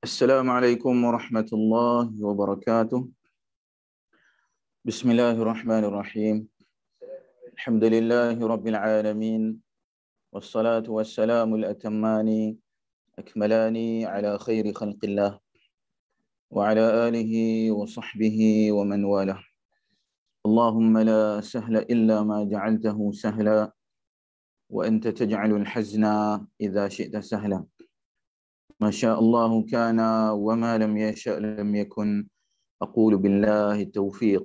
Assalamualaikum warahmatullahi wabarakatuh. Bismillahirrahmanirrahim. Alhamdulillahi rabbil alamin. Wassalatu wassalamu al-atammani akmalani ala khairi khalqillah wa ala alihi wa sahbihi wa man walah. Allahumma la sahla illa ma ja'altahu sahla wa anta taj'alul hazna idza syi'ta sahla. ما شاء الله كان وما لم يشأ لم يكن. أقول بالله التوفيق.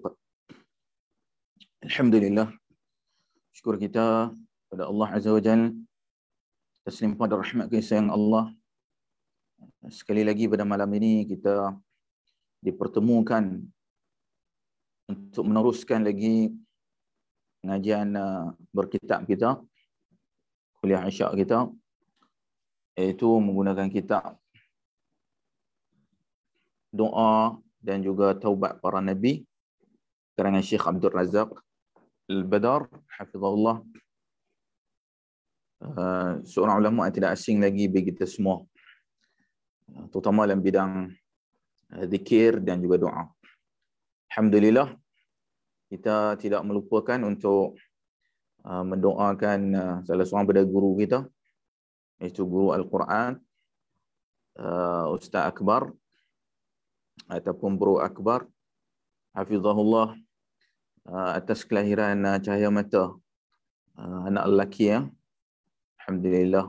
Alhamdulillah, syukur kita pada Allah Azza wa Jalla, taslim pada rahmat kasih sayang Allah. Sekali lagi pada malam ini kita dipertemukan untuk meneruskan lagi pengajian berkitab kita, kuliah Isyak kita, iaitu menggunakan kitab Doa dan juga Taubat Para Nabi karangan Syekh Abdul Razak Al-Badar hafizahullah, seorang ulama yang tidak asing lagi bagi kita semua, terutama dalam bidang zikir dan juga doa. Alhamdulillah, kita tidak melupakan untuk mendoakan salah seorang daripada guru kita, iaitu guru Al-Quran, Ustaz Akbar ataupun Bro Akbar hafizahullah, atas kelahiran cahaya mata anak lelaki ya. Alhamdulillah,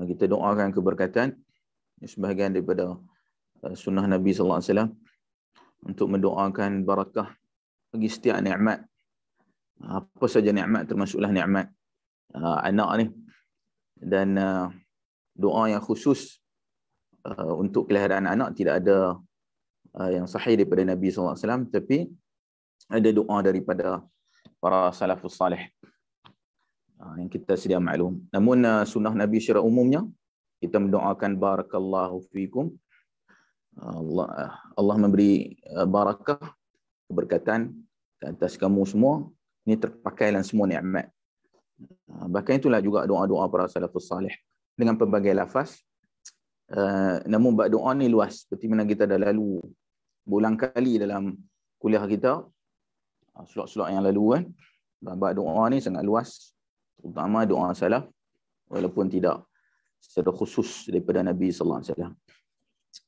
kita doakan keberkatan, sebahagian daripada sunnah Nabi sallallahu alaihi wasallam, untuk mendoakan barakah bagi setiap nikmat. Apa saja nikmat, termasuklah nikmat anak ni. Dan doa yang khusus untuk kelahiran anak tidak ada yang sahih daripada Nabi sallallahu alaihi wasallam, tapi ada doa daripada para salafus salih yang kita sedia maklum. Namun sunnah Nabi secara umumnya kita mendoakan barakallahu fikum, Allah memberi barakah, keberkatan ke atas kamu semua. Ini terpakai dalam semua nikmat. Bahkan itulah juga doa-doa para salafus salih dengan pelbagai lafaz. Namun bab doa ni luas, seperti mana kita dah lalu berulang kali dalam kuliah kita, slot-slot yang lalu kan. Bab doa ni sangat luas, terutama doa salaf, walaupun tidak secara khusus daripada Nabi sallallahu alaihi wasallam.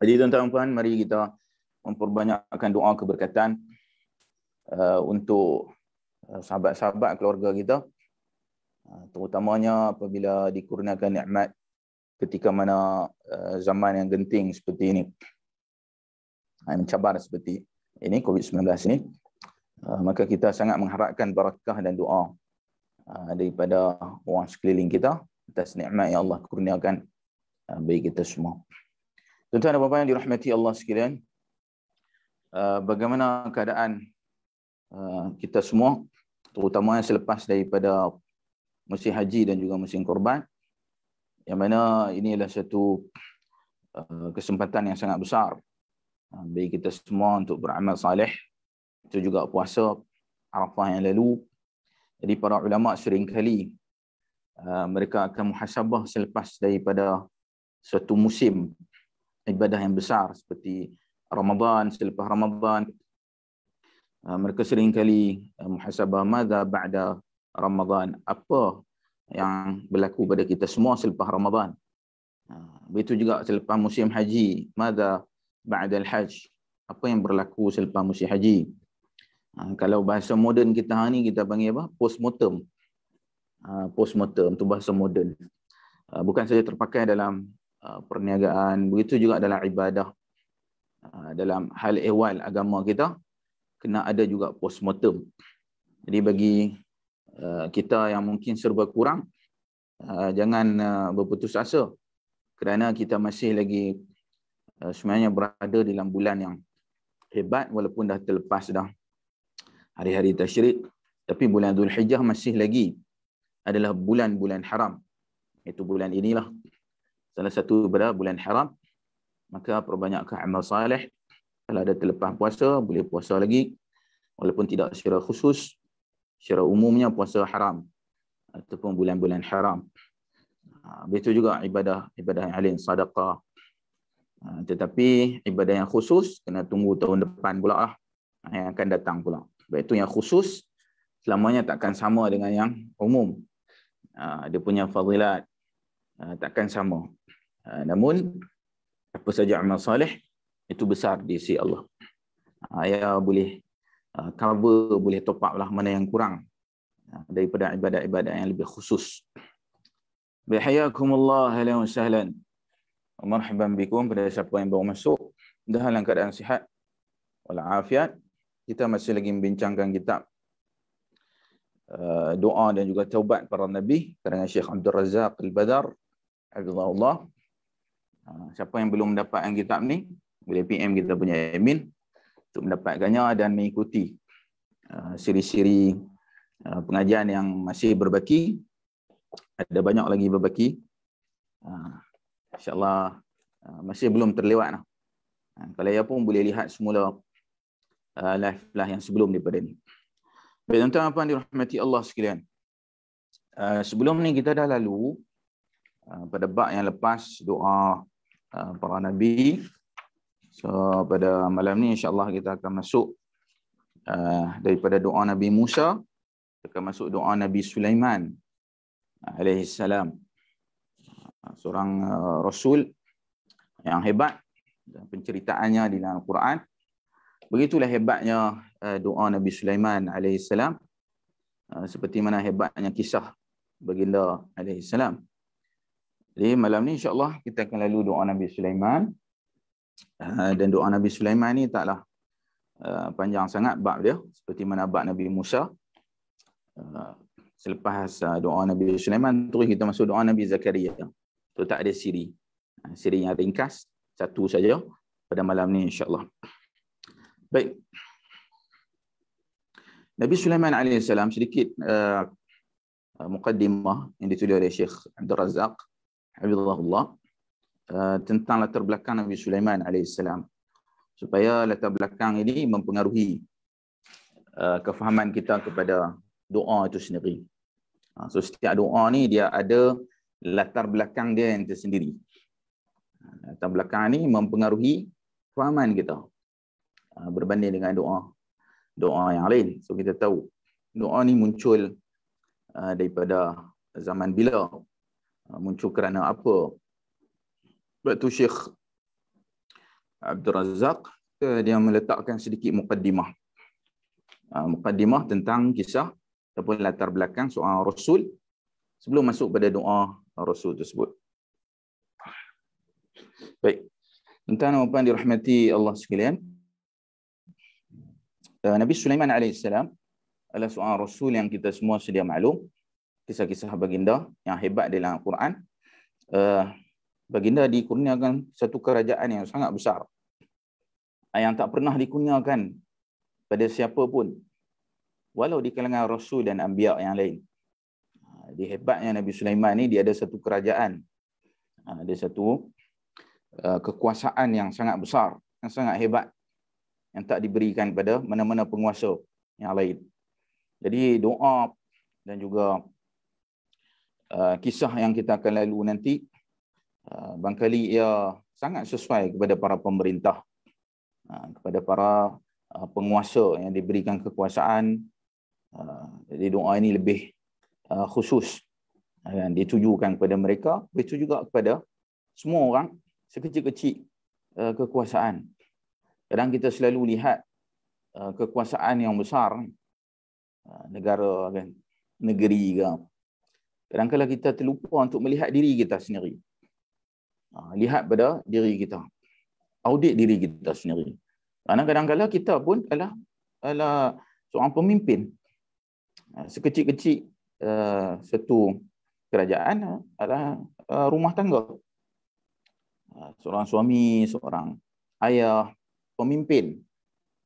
Jadi tuan-tuan dan puan, mari kita memperbanyakkan doa keberkatan untuk sahabat-sahabat keluarga kita, terutamanya apabila dikurniakan nikmat ketika mana zaman yang genting seperti ini, mencabar seperti ini, COVID-19 ini, maka kita sangat mengharapkan barakah dan doa daripada orang sekeliling kita atas nikmat yang Allah kurniakan bagi kita semua. Tuan-tuan dan puan-puan yang dirahmati Allah sekalian, bagaimana keadaan kita semua, terutama yang selepas daripada musim haji dan juga musim korban, yang mana ini adalah satu kesempatan yang sangat besar bagi kita semua untuk beramal saleh. Itu juga puasa Arafah yang lalu. Jadi para ulama seringkali mereka akan muhasabah selepas daripada satu musim ibadah yang besar seperti Ramadan. Selepas Ramadan mereka seringkali muhasabah madza ba'da Ramadan, apa yang berlaku pada kita semua selepas Ramadan. Begitu juga selepas musim haji, madza ba'da al-hajj, apa yang berlaku selepas musim haji. Kalau bahasa moden kita hari ni kita panggil apa? Postmortem. Postmortem tu bahasa moden. Bukan saja terpakai dalam perniagaan, begitu juga dalam ibadah. Dalam hal ehwal agama kita kena ada juga postmortem. Jadi bagi kita yang mungkin serba kurang, jangan berputus asa, kerana kita masih lagi sebenarnya berada dalam bulan yang hebat, walaupun dah terlepas dah hari-hari tasyrik, tapi bulan Zulhijjah masih lagi adalah bulan-bulan haram. Itu bulan inilah salah satu daripada bulan haram. Maka perbanyakkan amal saleh. Kalau ada terlepas puasa, boleh puasa lagi, walaupun tidak secara khusus. Secara umumnya puasa haram ataupun bulan-bulan haram. Begitu juga ibadah yang lain, sedekah, Tetapi ibadah yang khusus kena tunggu tahun depan pula lah, yang akan datang pula. Sebab itu yang khusus selamanya takkan sama dengan yang umum. Dia punya fadilat takkan sama. Namun apa saja amal soleh itu besar di sisi Allah. Ya boleh cover, boleh top up lah mana yang kurang daripada ibadat-ibadat yang lebih khusus. Bihayakumullah, ahlan wa sahlan. Marhaban bikum pada siapa yang baru masuk dalam keadaan sihat walafiat. Kita masih lagi membincangkan kitab doa dan juga taubat para nabi karangan Syekh Abdul Razak Al-Badar hafizahullah. Siapa yang belum mendapatkan kitab ni boleh PM kita punya admin untuk mendapatkannya dan mengikuti siri-siri pengajian yang masih berbaki. Ada banyak lagi berbaki. InsyaAllah masih belum terlewat. Kalau ya pun boleh lihat semula live lah yang sebelum daripada ni. Baik, tuan-tuan apa yang dirahmati Allah sekalian. Sebelum ni kita dah lalu pada bab yang lepas doa para nabi. So pada malam ni insya-Allah kita akan masuk daripada doa Nabi Musa, kita akan masuk doa Nabi Sulaiman alaihi salam. Seorang rasul yang hebat dan penceritaannya di dalam Al-Quran. Begitulah hebatnya doa Nabi Sulaiman alaihi salam, seperti mana hebatnya kisah baginda alaihi salam. Jadi malam ni insya-Allah kita akan lalu doa Nabi Sulaiman. Dan doa Nabi Sulaiman ni taklah panjang sangat bab dia, seperti mana bab Nabi Musa. Selepas doa Nabi Sulaiman terus kita masuk doa Nabi Zakaria. Tu tak ada siri. Siri yang ringkas satu saja pada malam ni insya-Allah. Baik. Nabi Sulaiman alaihissalam, sedikit muqaddimah yang ditulis oleh Syekh Abdul Razak hafizahullah tentang latar belakang Nabi Sulaiman alaihissalam, supaya latar belakang ini mempengaruhi kefahaman kita kepada doa itu sendiri. So setiap doa ni dia ada latar belakang dia yang tersendiri. Latar belakang ni mempengaruhi fahaman kita berbanding dengan doa yang lain. So kita tahu doa ni muncul daripada zaman bila, muncul kerana apa. Sebab tu Syekh Abdul Razak dia meletakkan sedikit muqaddimah. Muqaddimah tentang kisah ataupun latar belakang seorang rasul sebelum masuk pada doa rasul tersebut. Baik. Tuan-tuan dan puan dirahmati Allah sekalian. Nabi Sulaiman alaihissalam adalah seorang rasul yang kita semua sedia maklum. Kisah-kisah baginda yang hebat dalam Al-Quran. Baginda dikurniakan satu kerajaan yang sangat besar, yang tak pernah dikurniakan pada siapa pun, walau di kalangan rasul dan anbiya yang lain. Di hebatnya Nabi Sulaiman ni, dia ada satu kerajaan, ada satu kekuasaan yang sangat besar, yang sangat hebat, yang tak diberikan pada mana-mana penguasa yang lain. Jadi doa dan juga kisah yang kita akan lalu nanti, barangkali ia sangat sesuai kepada para pemerintah, kepada para penguasa yang diberikan kekuasaan. Jadi doa ini lebih khusus dan ditujukan kepada mereka, begitu juga kepada semua orang sekecil-kecil kekuasaan. Kadang kita selalu lihat kekuasaan yang besar, negara kan, negeri ke, kadang-kadang kita terlupa untuk melihat diri kita sendiri. Lihat pada diri kita, audit diri kita sendiri. Karena kadang-kadang kita pun adalah seorang pemimpin. Sekecil-kecil satu kerajaan adalah rumah tangga. Seorang suami, seorang ayah, pemimpin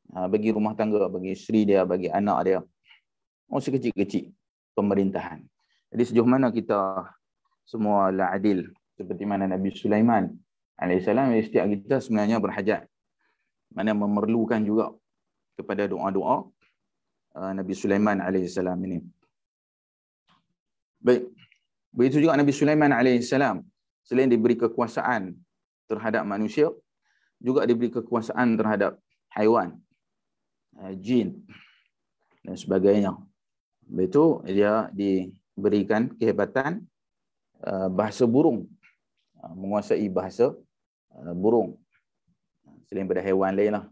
bagi rumah tangga, bagi isteri dia, bagi anak dia. Sekecil-kecil pemerintahan. Jadi sejauh mana kita semua la adil, seperti mana Nabi Sulaiman alaihissalam, setiap kita sebenarnya berhajat, mana memerlukan juga kepada doa-doa Nabi Sulaiman alaihissalam ini. Baik. Begitu juga Nabi Sulaiman alaihissalam, selain diberi kekuasaan terhadap manusia, juga diberi kekuasaan terhadap haiwan, jin dan sebagainya. Itu dia diberikan kehebatan bahasa burung, menguasai bahasa burung. Selain pada haiwan lain lah,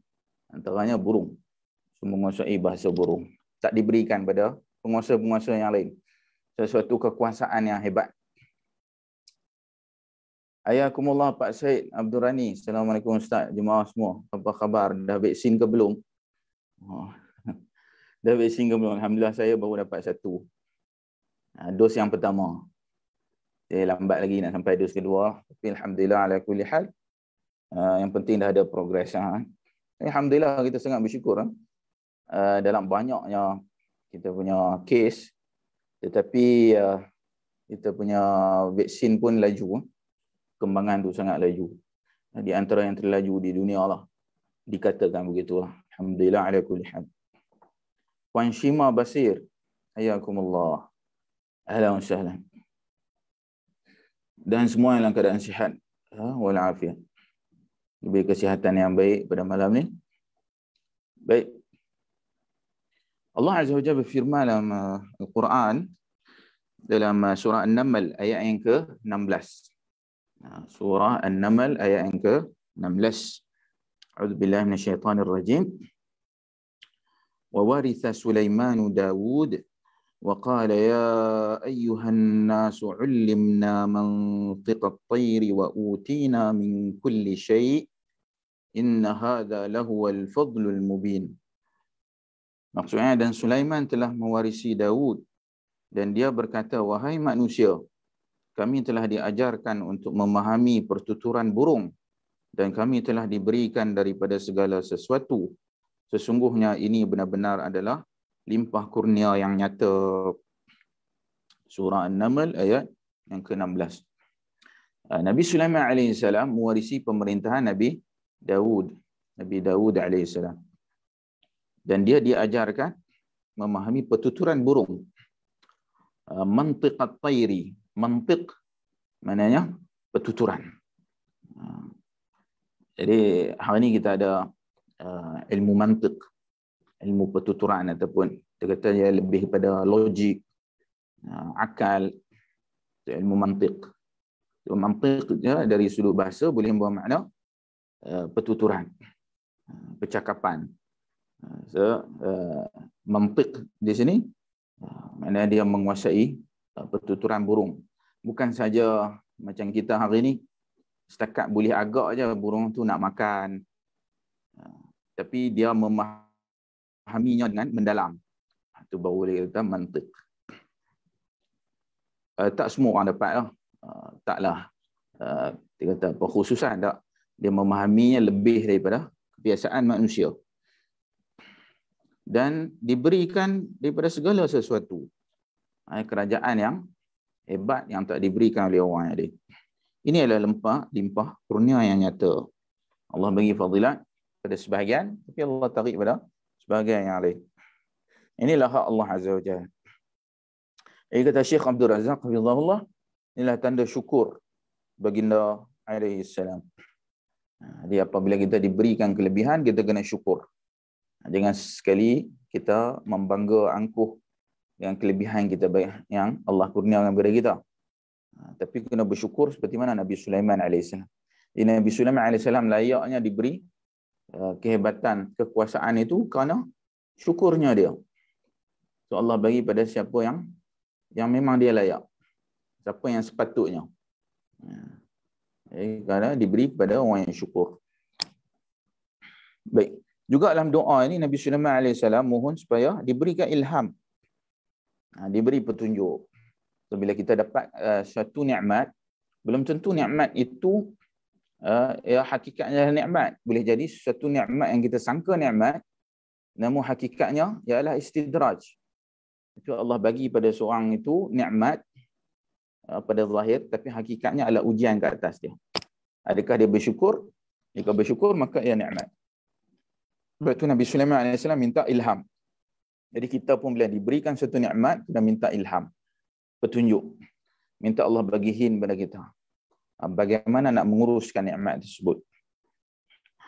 antaranya burung, menguasai bahasa burung. Tak diberikan pada penguasa-penguasa yang lain. Sesuatu kekuasaan yang hebat. Ayakumullah Pak Syed Abdul Rani. Assalamualaikum Ustaz, jemaah semua. Apa khabar? Dah vaksin ke belum? Oh. Dah vaksin ke belum? Alhamdulillah saya baru dapat 1. Dos yang pertama. Saya lambat lagi nak sampai dos kedua. Tapi alhamdulillah ala kulli hal. Yang penting dah ada progres. Alhamdulillah kita sangat bersyukur. Dalam banyaknya kita punya kes, tetapi kita punya vaksin pun laju. Kembangan tu sangat laju. Di antara yang terlaju di dunia lah. Dikatakan begitulah. Alhamdulillah ala kulli hal. Puan Shima Basir. Hayakumullah. Ahlan wa sahlan. Dan semua dalam keadaan sihat walafiat. Lebih kesihatan yang baik pada malam ni. Baik. Allah Azza wa Jalla berfirman dalam Al-Quran dalam surah An-Naml ayat yang ke-16. Surah An-Naml ayat yang ke-16. A'udzubillahi minasyaitonir rajim. Wa waritha Sulaiman Daud wa qala ya ayyuhan nasu 'ullimna mantiqat tayri wa utina min kulli syai' inna hadha lahuwal fadlul mubin. Maksudnya, dan Sulaiman telah mewarisi Daud dan dia berkata, wahai manusia, kami telah diajarkan untuk memahami pertuturan burung dan kami telah diberikan daripada segala sesuatu. Sesungguhnya ini benar-benar adalah limpah kurnia yang nyata. Surah An-Naml ayat yang ke-16. Nabi Sulaiman AS mewarisi pemerintahan Nabi Daud AS. Dan dia diajarkan memahami pertuturan burung. Mantiqat tayri. Mantiq maknanya pertuturan. Jadi hari ini kita ada ilmu mantiq, ilmu pertuturan ataupun kita kata dia lebih kepada logik, akal, ilmu mantiq. Mantiq dia dari sudut bahasa boleh membawa makna pertuturan, percakapan. Mantiq di sini maknanya dia menguasai pertuturan burung. Bukan saja macam kita hari ini setakat boleh agak aja burung tu nak makan, tapi dia memahaminya dengan mendalam. Itu baru boleh kata mantiq. Tak semua orang dapat lah. Taklah dia kata apa khususan tak. Dia memahaminya lebih daripada kebiasaan manusia. Dan diberikan daripada segala sesuatu. Kerajaan yang hebat yang tak diberikan oleh orang yang lain. Ini adalah limpah kurnia yang nyata. Allah bagi fadilat pada sebahagian, tapi Allah tarik pada sebahagian yang lain. Inilah hak Allah Azza wa Jalla. Kata Syekh Abdul Razak hafizahullah, inilah tanda syukur baginda alaihi salam. Jadi apabila kita diberikan kelebihan, kita kena syukur. Jangan sekali kita membangga angkuh dengan kelebihan kita yang Allah kurniakan kepada kita. Tapi kena bersyukur seperti mana Nabi Sulaiman AS. Nabi Sulaiman AS layaknya diberi kehebatan, kekuasaan itu kerana syukurnya dia. So Allah bagi pada siapa yang memang dia layak. Siapa yang sepatutnya. Kerana diberi kepada orang yang syukur. Baik. Juga dalam doa ini Nabi Sulaiman AS mohon supaya diberikan ilham. Diberi petunjuk. So, bila kita dapat suatu nikmat, belum tentu nikmat itu hakikatnya nikmat. Boleh jadi suatu nikmat yang kita sangka nikmat, namun hakikatnya ialah istidraj. Itu Allah bagi pada seorang itu nikmat pada zahir, tapi hakikatnya adalah ujian ke atas dia. Adakah dia bersyukur? Jika bersyukur, maka ia nikmat. Sebab itu Nabi Sulaiman AS minta ilham. Jadi kita pun bila diberikan satu nikmat, kita minta ilham, petunjuk. Minta Allah bagi hin pada kita. Bagaimana nak menguruskan nikmat tersebut.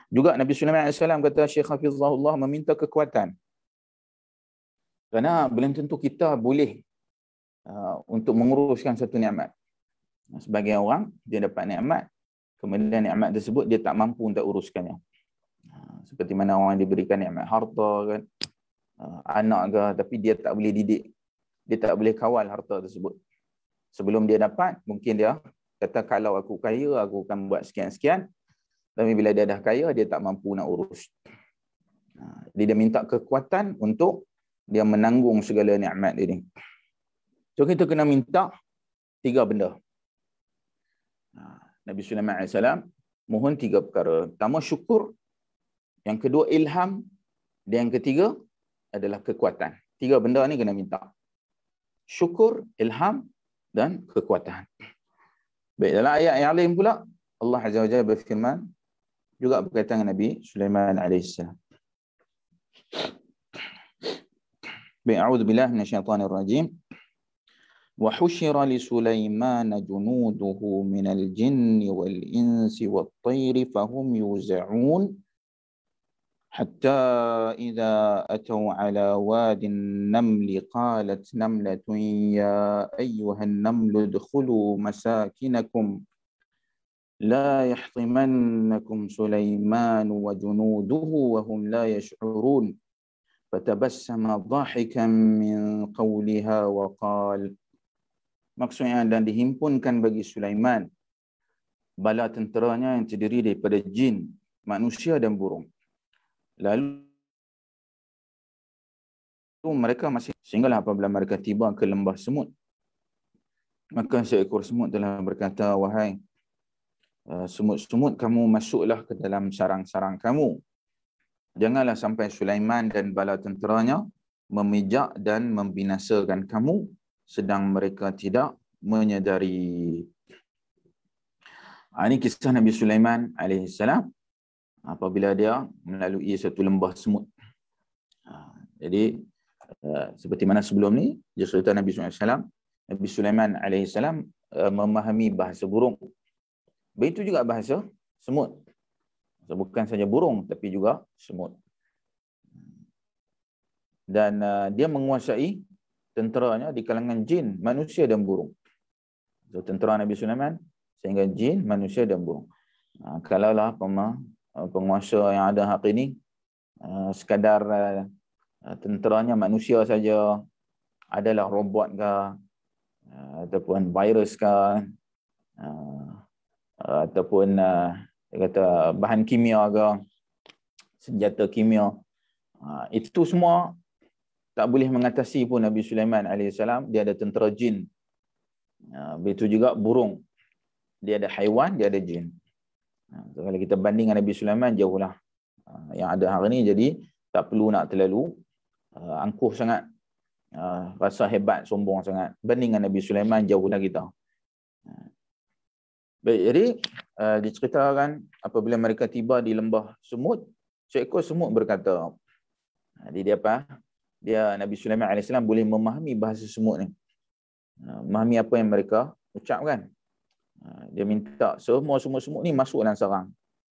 Juga Nabi Sulaiman AS kata Syekh Hafizahullah meminta kekuatan. Kerana belum tentu kita boleh untuk menguruskan satu nikmat. Sebagai orang, dia dapat nikmat, kemudian nikmat tersebut dia tak mampu untuk uruskannya. Seperti mana orang diberikan nikmat harta kan, anak ke, tapi dia tak boleh didik, dia tak boleh kawal harta tersebut. Sebelum dia dapat, mungkin dia kata kalau aku kaya, aku akan buat sekian-sekian. Tapi bila dia dah kaya, dia tak mampu nak urus. Dia minta kekuatan untuk dia menanggung segala nikmat dia ni. So kita kena minta 3 benda. Nabi Sulaiman AS mohon 3 perkara. Pertama syukur, yang kedua ilham, dan yang ketiga adalah kekuatan. 3 benda ni kena minta. Syukur, ilham dan kekuatan. Baik, dalam ayat yang lain pula Allah Azza wa Jalla berfirman juga berkaitan dengan Nabi Sulaiman AS. Baik, a'udzubillahi minasyaitonir rajim. Wa husyira li Sulaiman junuduhu minal jinni wal insi wat tayri fahum yuz'un hatta idza ataw ala wadin namli qalat namlatun ya ayyuhan namlu udkhulu masakinakum لا يحطمنكم سليمان وجنوده وهم لا يشعرون فتبسم ضاحكا من قولها وقال. Maksudnya, dan dihimpunkan bagi Sulaiman bala tenteranya yang terdiri daripada jin, manusia dan burung. Lalu mereka masih, sehinggalah apabila mereka tiba ke lembah semut, maka seekor semut telah berkata, wahai semut-semut, kamu masuklah ke dalam sarang-sarang kamu. Janganlah sampai Sulaiman dan bala tenteranya memijak dan membinasakan kamu sedang mereka tidak menyedari. Ini kisah Nabi Sulaiman AS apabila dia melalui satu lembah semut. Jadi seperti mana sebelum ni, cerita Nabi Sulaiman, Nabi Sulaiman AS memahami bahasa burung. Begitu juga bahasa semut. Bukan saja burung, tapi juga semut. Dan dia menguasai tenteranya di kalangan jin, manusia dan burung. So, tentera Nabi Sulaiman sehingga jin, manusia dan burung. Kalaulah penguasa yang ada hari ini sekadar tenteranya manusia saja, adalah robot ke, ataupun virus ke, ataupun dia kata bahan kimia ke, senjata kimia, itu semua tak boleh mengatasi pun Nabi Sulaiman AS. Dia ada tentera jin. Begitu juga burung. Dia ada haiwan, dia ada jin. So, kalau kita bandingkan Nabi Sulaiman, jauhlah yang ada hari ni. Jadi tak perlu nak terlalu angkuh sangat, rasa hebat, sombong sangat. Bandingkan Nabi Sulaiman, jauhlah kita. Baik, jadi diceritakan apabila mereka tiba di lembah semut, seekor semut berkata. Jadi dia apa? Dia Nabi Sulaiman AS boleh memahami bahasa semut ni. Memahami apa yang mereka ucapkan. Dia minta semua semut-semut ni masuk dalam sarang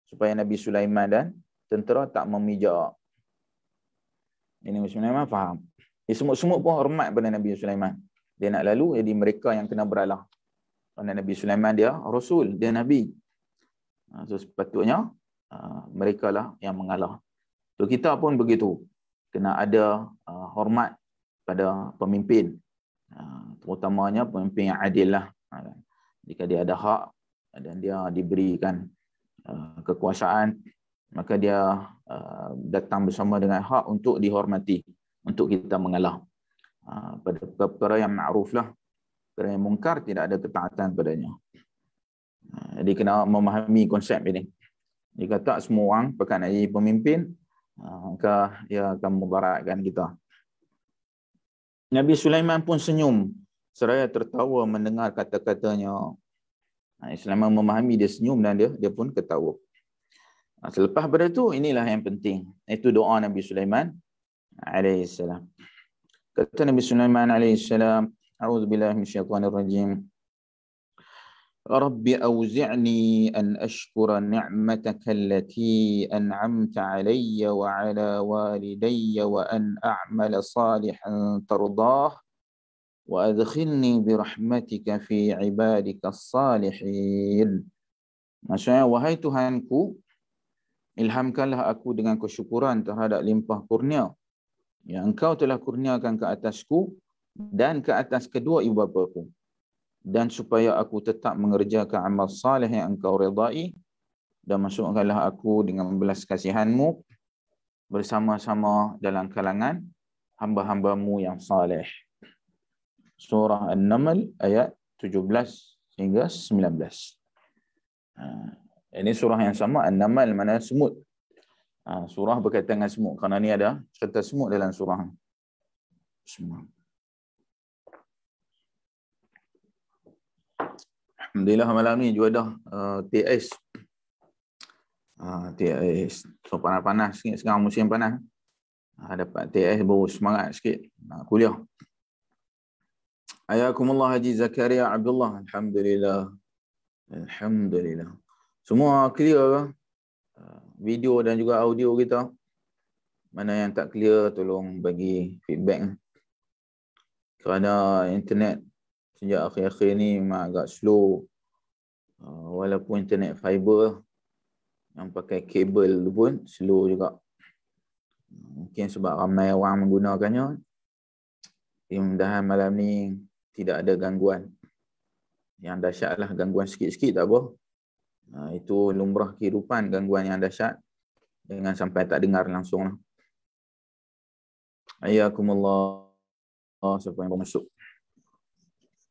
supaya Nabi Sulaiman dan tentera tak memijak. Ini Nabi Sulaiman faham. Semut-semut pun hormat pada Nabi Sulaiman. Dia nak lalu, jadi mereka yang kena beralah. Kerana Nabi Sulaiman dia Rasul, dia Nabi. So sepatutnya mereka lah yang mengalah. So kita pun begitu. Kena ada hormat pada pemimpin. Terutamanya pemimpin yang adil lah. Jika dia ada hak dan dia diberikan kekuasaan, maka dia datang bersama dengan hak untuk dihormati, untuk kita mengalah. Pada perkara yang ma'ruf lah. Perkara yang mungkar tidak ada ketaatan padanya. Jadi kena memahami konsep ini. Jika tak semua orang pekan nak jadi pemimpin, maka ia akan mudaratkan kita. Nabi Sulaiman pun senyum seraya tertawa mendengar kata-katanya. Sulaiman memahami, dia senyum dan dia pun ketawa. Selepas pada itu, inilah yang penting. Itu doa Nabi Sulaiman alaihissalam. Kata Nabi Sulaiman alaihissalam, a'udzubillahi minasyaitonir rajim. Rabbi awzi'ni an ashkura ni'mataka allati an'amta alayya wa ala walidayya wa an a'mala salihan tardah wa adkhilni bi rahmatika fi ibadika salihin. Maksudnya, wahai Tuhanku, ilhamkanlah aku dengan kesyukuran terhadap limpah kurnia yang Engkau telah kurniakan ke atasku dan ke atas kedua ibu bapaku, dan supaya aku tetap mengerjakan amal salih yang Engkau redai, dan masukkanlah aku dengan belas kasihan-Mu bersama-sama dalam kalangan hamba-hamba-Mu yang salih. Surah An-Naml ayat 17 hingga 19. Ini surah yang sama. An-Naml mana semut. Surah berkaitan dengan semut, kerana ni ada cerita semut dalam surah. Semut. Alhamdulillah malam ni juadah TS. TS. So panas-panas sikit sekarang, musim panas. Dapat TS baru semangat sikit nak kuliah. Ayakumullah Haji Zakaria Abdullah. Alhamdulillah. Alhamdulillah. Semua clear ke? Video dan juga audio kita. Mana yang tak clear tolong bagi feedback. Kerana internet sejak akhir-akhir ni memang agak slow. Walaupun internet fiber yang pakai kabel tu pun slow juga. Mungkin sebab ramai orang menggunakannya. Mudah-mudahan malam ni tidak ada gangguan. Yang dahsyatlah gangguan sikit-sikit tak apa. Itu lumrah kehidupan, gangguan yang dahsyat. Jangan sampai tak dengar langsung. Ayakumullah. Siapa yang masuk?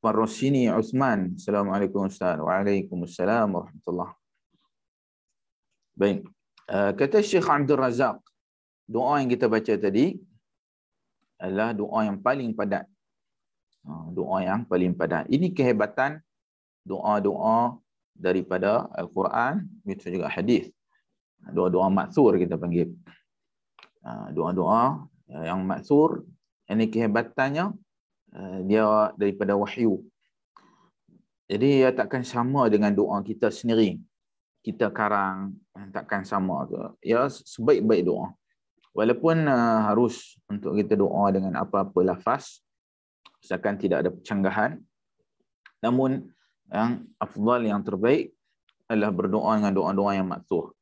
Farrosini Uthman. Assalamualaikum Ustaz. Waalaikumsalam warahmatullahi. Baik. Kata Syekh Abdul Razak, doa yang kita baca tadi adalah doa yang paling padat. Doa yang paling padat. Ini kehebatan doa-doa daripada Al-Quran, itu juga hadis. Doa-doa maksur kita panggil. Doa-doa yang maksur, ini kehebatannya dia daripada wahyu. Jadi ia takkan sama dengan doa kita sendiri. Kita karang, takkan sama. Ya, sebaik-baik doa. Walaupun harus untuk kita doa dengan apa-apa lafaz, misalkan tidak ada percanggahan, namun yang afdal, yang terbaik adalah berdoa dengan doa-doa yang maksur.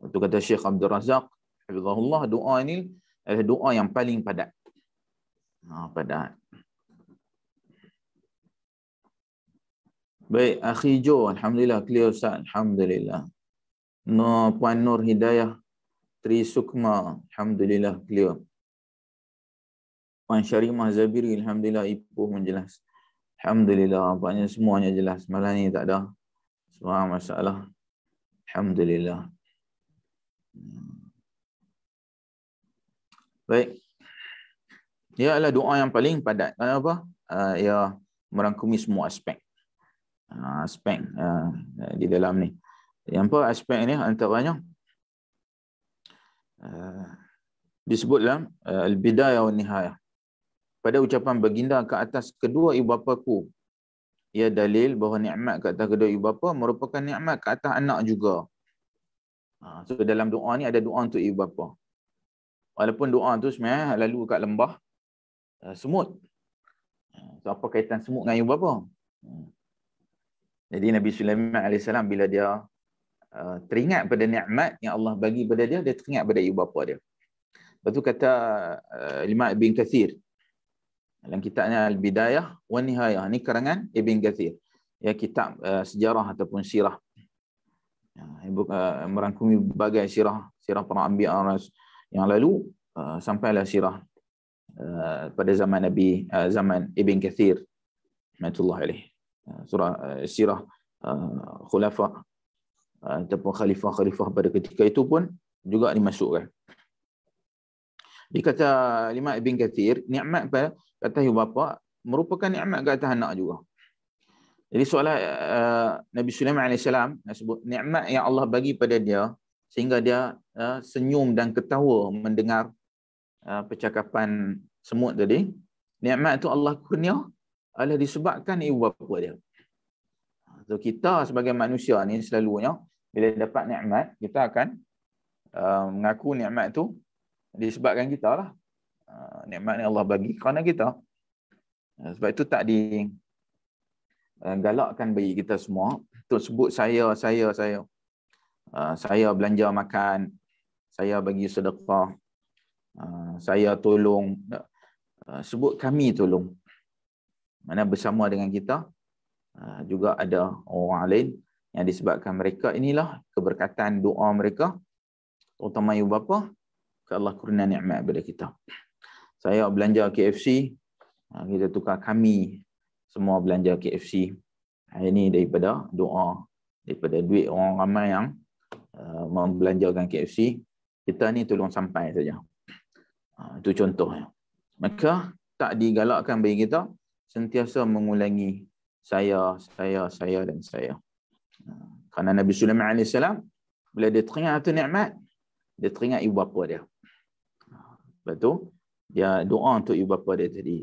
Itu kata Syekh Abdul Razak, hafizahullah, doa ini adalah doa yang paling padat. Padat. Baik, Akhi Jo, alhamdulillah clear Ustaz, alhamdulillah. Puan Nur Hidayah Tri Sukma, alhamdulillah clear. Puan Syarimah Zabiri, alhamdulillah ipuh menjelas. Alhamdulillah, nampaknya semuanya jelas. Malam ni tak ada semua masalah. Alhamdulillah. Baik. Ia adalah doa yang paling padat. Kenapa? Ia merangkumi semua aspek. Aspek di dalam ni. Yang apa aspek ni antaranya disebut dalam al-bidayah wa nihayah. Pada ucapan baginda ke atas kedua ibu bapaku, ia dalil bahawa nikmat ke atas kedua ibu bapa merupakan nikmat ke atas anak juga. So dalam doa ni ada doa untuk ibu bapa. Walaupun doa tu sebenarnya lalu kat lembah semut. So apa kaitan semut dengan ibu bapa? Jadi Nabi Sulaiman AS bila dia teringat pada nikmat yang Allah bagi pada dia, dia teringat pada ibu bapa dia. Lepas tu kata Imam Ibn Kathir dalam kitabnya Al-Bidayah wa Nihayah, ni karangan Ibn Kathir. Ya, kitab sejarah ataupun sirah. Merangkumi berbagai sirah para anbiya yang lalu sampailah sirah pada zaman Nabi, zaman Ibn Kathir rahmatullah alaih. Surah sirah khulafa ataupun khalifah-khalifah pada ketika itu pun juga dimasukkan. Dia kata Imam Ibn Kathir, nikmat pada atas ibu bapa merupakan nikmat ke atas anak juga. Jadi soalan Nabi Sulaiman AS sebut nikmat yang Allah bagi pada dia sehingga dia senyum dan ketawa mendengar percakapan semut tadi. Nikmat itu Allah kurnia adalah disebabkan ibu bapa dia. So kita sebagai manusia ni selalunya bila dapat nikmat, kita akan mengaku nikmat tu disebabkan kita lah. Nikmat ni Allah bagi kerana kita. Sebab itu tak digalakkan bagi kita semua untuk sebut saya. Saya belanja makan, saya bagi sedekah, saya tolong. Sebut kami tolong. Mana bersama dengan kita juga ada orang lain yang disebabkan mereka inilah keberkatan doa mereka, terutama ibu bapa, Allah kurnia nikmat kepada kita. Saya belanja KFC, kita tukar kami semua belanja KFC. Ini daripada doa, daripada duit orang ramai yang membelanjakan KFC. Kita ni tolong sampai saja. Itu contohnya. Maka tak digalakkan bagi kita sentiasa mengulangi saya dan saya. Kerana Nabi Sulaiman AS, bila dia teringat tu nikmat, dia teringat ibu bapa dia. Lepas tu, dia doa untuk ibu bapa dia tadi.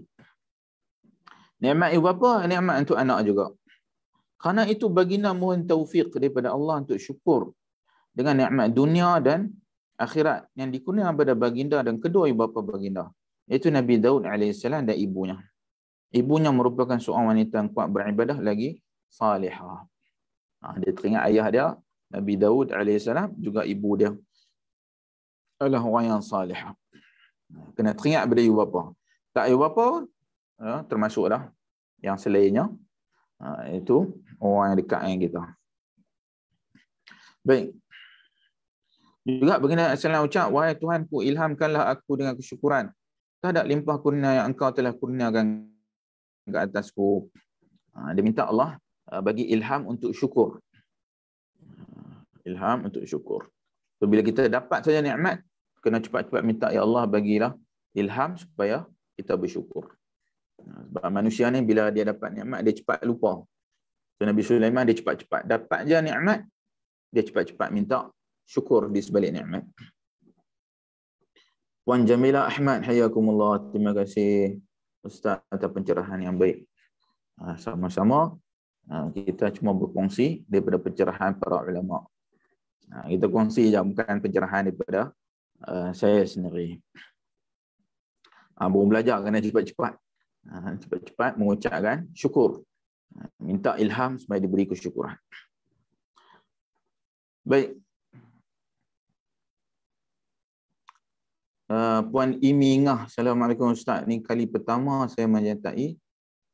Nikmat ibu bapa, nikmat untuk anak juga. Kerana itu baginda mohon taufik daripada Allah untuk syukur dengan nikmat dunia dan akhirat yang dikurniakan pada baginda dan kedua ibu bapa baginda, iaitu Nabi Daud AS dan ibunya. Ibunya merupakan seorang wanita yang kuat beribadah lagi salihah. Dia teringat ayah dia, Nabi Daud AS, juga ibu dia adalah orang yang salihah. Kena teringat pada ibu bapa. Tak ibu bapa, termasuk dah yang selainnya, itu orang yang dekat dengan kita. Baik. Juga baginda Rasulullah ucap, wahai Tuhanku, ilhamkanlah aku dengan kesyukuran terhadap limpah kurnia yang engkau telah kurniakan ke atasku. Dia minta Allah bagi ilham untuk syukur. Ilham untuk syukur. So, bila kita dapat saja nikmat, kena cepat-cepat minta, ya Allah bagilah ilham supaya kita bersyukur. Sebab manusia ni bila dia dapat nikmat, dia cepat lupa. So, Nabi Sulaiman dia cepat-cepat dapat je nikmat, dia cepat-cepat minta syukur di sebalik nikmat. Puan Jamila Ahmad, hayakumullah. Terima kasih Ustaz atas pencerahan yang baik. Sama-sama kita cuma berkongsi daripada pencerahan para ulama. Kita kongsi je, bukan pencerahan daripada saya sendiri. Baru belajar kena cepat-cepat. Cepat-cepat mengucapkan syukur. Minta ilham supaya diberi kesyukuran. Baik. Puan Imi Ngah, Assalamualaikum Ustaz. Ini kali pertama saya menyertai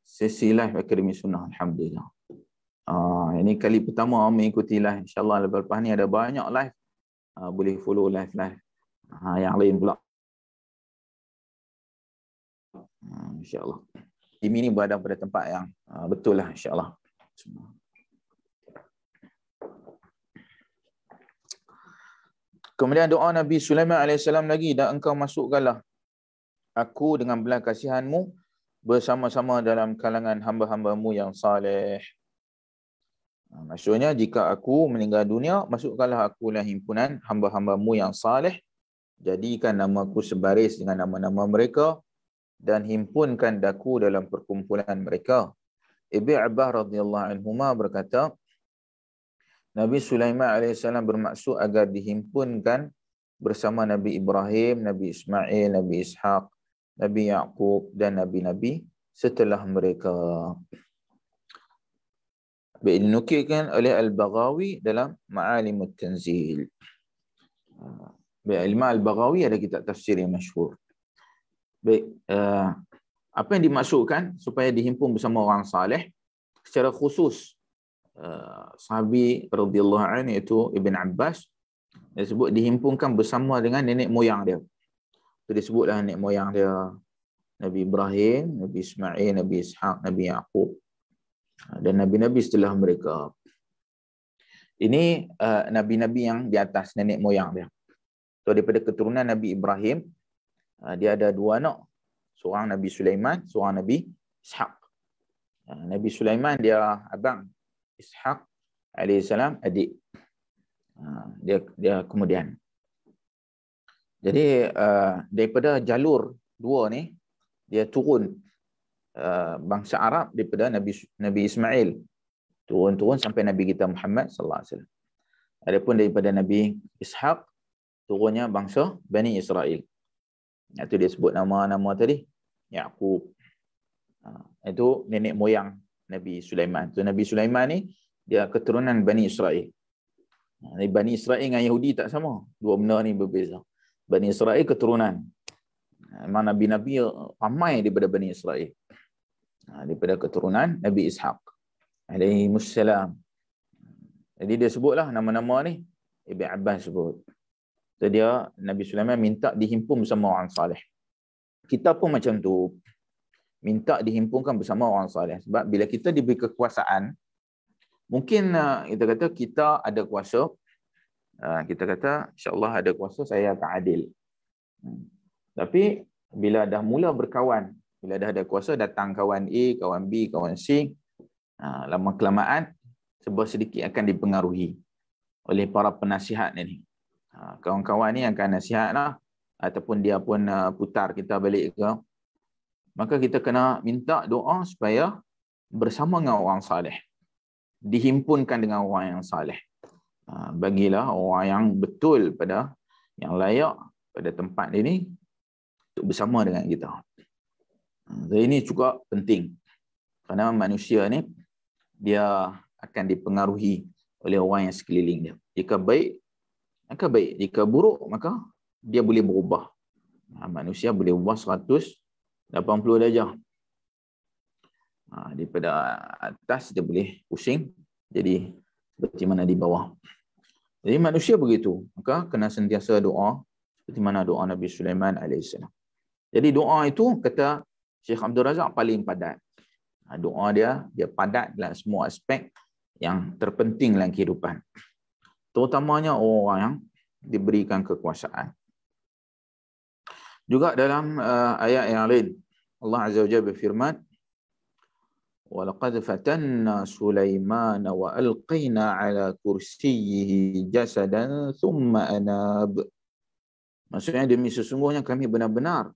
sesi live Akademi Sunnah. Alhamdulillah. Ini kali pertama mengikuti live. InsyaAllah lepas ni ada banyak live. Boleh follow live. Yang lain pula. InsyaAllah. Imi ni berada pada tempat yang betul lah, insyaAllah. Kemudian doa Nabi Sulaiman AS lagi, dan engkau masukkanlah aku dengan belas kasihanmu bersama-sama dalam kalangan hamba-hambamu yang saleh. Maksudnya jika aku meninggal dunia, masukkanlah aku dalam himpunan hamba-hambamu yang saleh. Jadikan namaku sebaris dengan nama-nama mereka dan himpunkan daku dalam perkumpulan mereka. Ibnu Abbas radhiyallahu anhuma berkata, Nabi Sulaiman AS bermaksud agar dihimpunkan bersama Nabi Ibrahim, Nabi Ismail, Nabi Ishaq, Nabi Yaqub dan Nabi-Nabi setelah mereka. Dinukilkan oleh Al-Baghawi dalam Ma'alimut Tanzil. Imam Al-Baghawi ada kitab tafsir yang masyhur. Baik, apa yang dimaksudkan supaya dihimpun bersama orang saleh? Secara khusus, sahabi radhiyallahu anhu iaitu Ibn Abbas, dia sebut dihimpunkan bersama dengan nenek moyang dia. Itu disebutlah nenek moyang dia Nabi Ibrahim, Nabi Ismail, Nabi Ishaq, Nabi Yaqub dan nabi-nabi setelah mereka. Ini nabi-nabi yang di atas nenek moyang dia. So daripada keturunan Nabi Ibrahim, dia ada dua anak. Seorang Nabi Sulaiman, seorang Nabi Ishaq. Nabi Sulaiman dia abang, Ishaq alaihissalam adik. Dia kemudian. Jadi daripada jalur dua ni, dia turun bangsa Arab daripada Nabi Ismail. turun-turun sampai Nabi kita Muhammad sallallahu alaihi wasallam. Adapun daripada Nabi Ishaq, turunnya bangsa Bani Israel. Itu dia sebut nama-nama tadi. Yaqub. Itu nenek moyang Nabi Sulaiman. So, Nabi Sulaiman ni dia keturunan Bani Israel. Bani Israel dengan Yahudi tak sama. Dua benda ni berbeza. Bani Israel keturunan. Memang Nabi-Nabi ramai daripada Bani Israel. Daripada keturunan Nabi Ishaq alaihimussalam. Jadi dia sebutlah nama-nama ni. Ibn Abbas sebut. Jadi dia, Nabi Sulaiman minta dihimpun bersama orang salih. Kita pun macam tu. Minta dihimpunkan bersama orang salih. Sebab bila kita diberi kekuasaan, mungkin kita kata kita ada kuasa. Kita kata, insyaAllah ada kuasa, saya akan adil. Tapi bila dah mula berkawan, bila dah ada kuasa, datang kawan A, kawan B, kawan C, lama kelamaan, sebuah sedikit akan dipengaruhi oleh para penasihat ini. Kawan-kawan ni akan nasihat lah, ataupun dia pun putar kita balik ke. Maka kita kena minta doa supaya bersama dengan orang saleh, dihimpunkan dengan orang yang saleh. Bagilah orang yang betul pada, yang layak pada tempat ini untuk bersama dengan kita. Jadi ini juga penting. Kerana manusia ni dia akan dipengaruhi oleh orang yang sekeliling dia. Jika baik, maka baik. Jika buruk, maka dia boleh berubah. Manusia boleh ubah 180 darjah. Daripada atas dia boleh pusing jadi seperti mana di bawah. Jadi manusia begitu. Maka kena sentiasa doa seperti mana doa Nabi Sulaiman AS. Jadi doa itu kata Syekh Abdul Razak paling padat. Doa dia padat dalam semua aspek yang terpenting dalam kehidupan. Terutamanya orang yang diberikan kekuasaan. Juga dalam ayat yang lain, Allah Azza wa Jalla berfirman, وَلَقَدْ فَتَنَّا سُلَيْمَانَ وَأَلْقَيْنَا عَلَى كُرْسِيِّهِ جَسَدًا ثُمَّ أَنَابَ. Maksudnya demi sesungguhnya kami benar-benar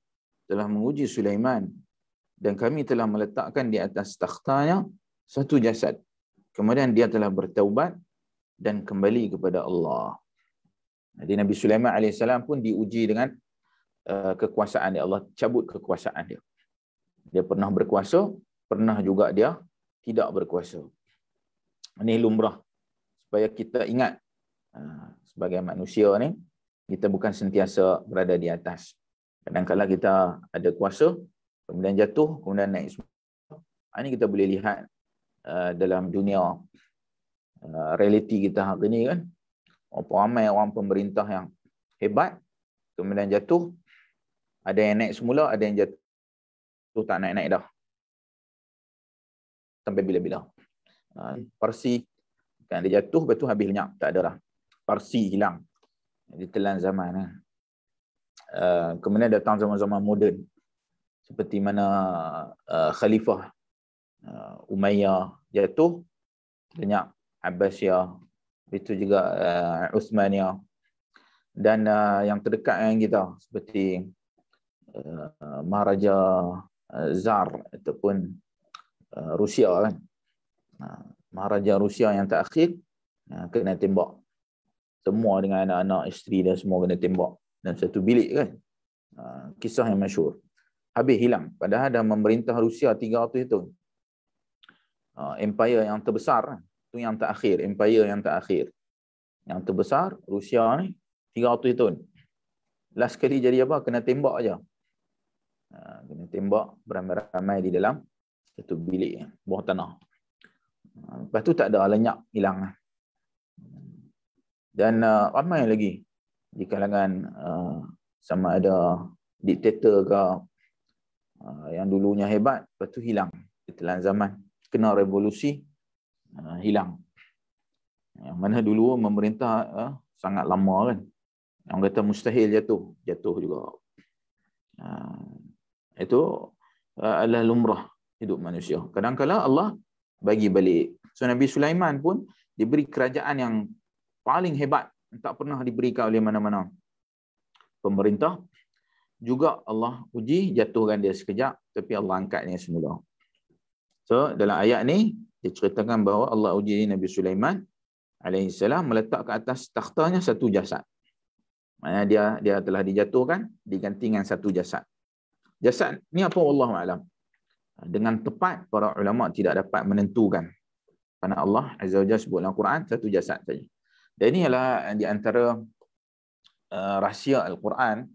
telah menguji Sulaiman dan kami telah meletakkan di atas takhtanya satu jasad. Kemudian dia telah bertaubat dan kembali kepada Allah. Jadi Nabi Sulaiman AS pun diuji dengan kekuasaan dia. Allah cabut kekuasaan dia. Dia pernah berkuasa, pernah juga dia tidak berkuasa. Ini lumrah. Supaya kita ingat, sebagai manusia ni, kita bukan sentiasa berada di atas. Kadang-kadang kita ada kuasa, kemudian jatuh, kemudian naik semua. Ini kita boleh lihat dalam dunia realiti kita hari ini kan. Ramai orang pemerintah yang hebat, kemudian jatuh. Ada yang naik semula, ada yang jatuh tak naik-naik dah. Sampai bila-bila. Parsi, kan dia jatuh, lepas tu habis lenyap. Tak ada dah. Parsi hilang. Ditelan zaman. Kemudian datang zaman-zaman moden. Seperti mana Khalifah Umayyah jatuh, lenyap. Abbasiyah, itu juga Uthmaniyah. Dan yang terdekat dengan kita, seperti Maharaja Tsar ataupun Rusia kan. Maharaja Rusia yang terakhir kena tembak. Semua dengan anak-anak, isteri dan semua kena tembak dalam satu bilik kan. Kisah yang masyhur. Habis hilang. Padahal dah memerintah Rusia 300 tahun. Empire yang terbesar itu yang terakhir, empire yang terakhir. Yang terbesar Rusia ni 300 tahun. Last kali jadi apa? Kena tembak aja. Kena tembak beramai-ramai di dalam satu bilik bawah tanah. Lepas tu tak ada, lenyap, hilang. Dan ramai lagi di kalangan sama ada diktator ke yang dulunya hebat, lepas tu hilang. Ditelan zaman, kena revolusi, hilang. Yang mana dulu memerintah sangat lama kan. Yang kata mustahil jatuh juga. Itu adalah lumrah hidup manusia. Kadang-kadang Allah bagi balik. So Nabi Sulaiman pun diberi kerajaan yang paling hebat, tak pernah diberikan oleh mana-mana pemerintah. Juga Allah uji, jatuhkan dia sekejap, tapi Allah angkat dia semula. So dalam ayat ni diceritakan bahawa Allah uji Nabi Sulaiman alaihissalam meletak ke atas takhtanya satu jasad. Maknanya dia telah dijatuhkan diganti dengan satu jasad. Jasad ni apa wallahu alam. Dengan tepat para ulama tidak dapat menentukan. Kerana Allah Azza wa Jalla sebut dalam Quran satu jasad saja. Dan ini adalah di antara rahsia Al-Quran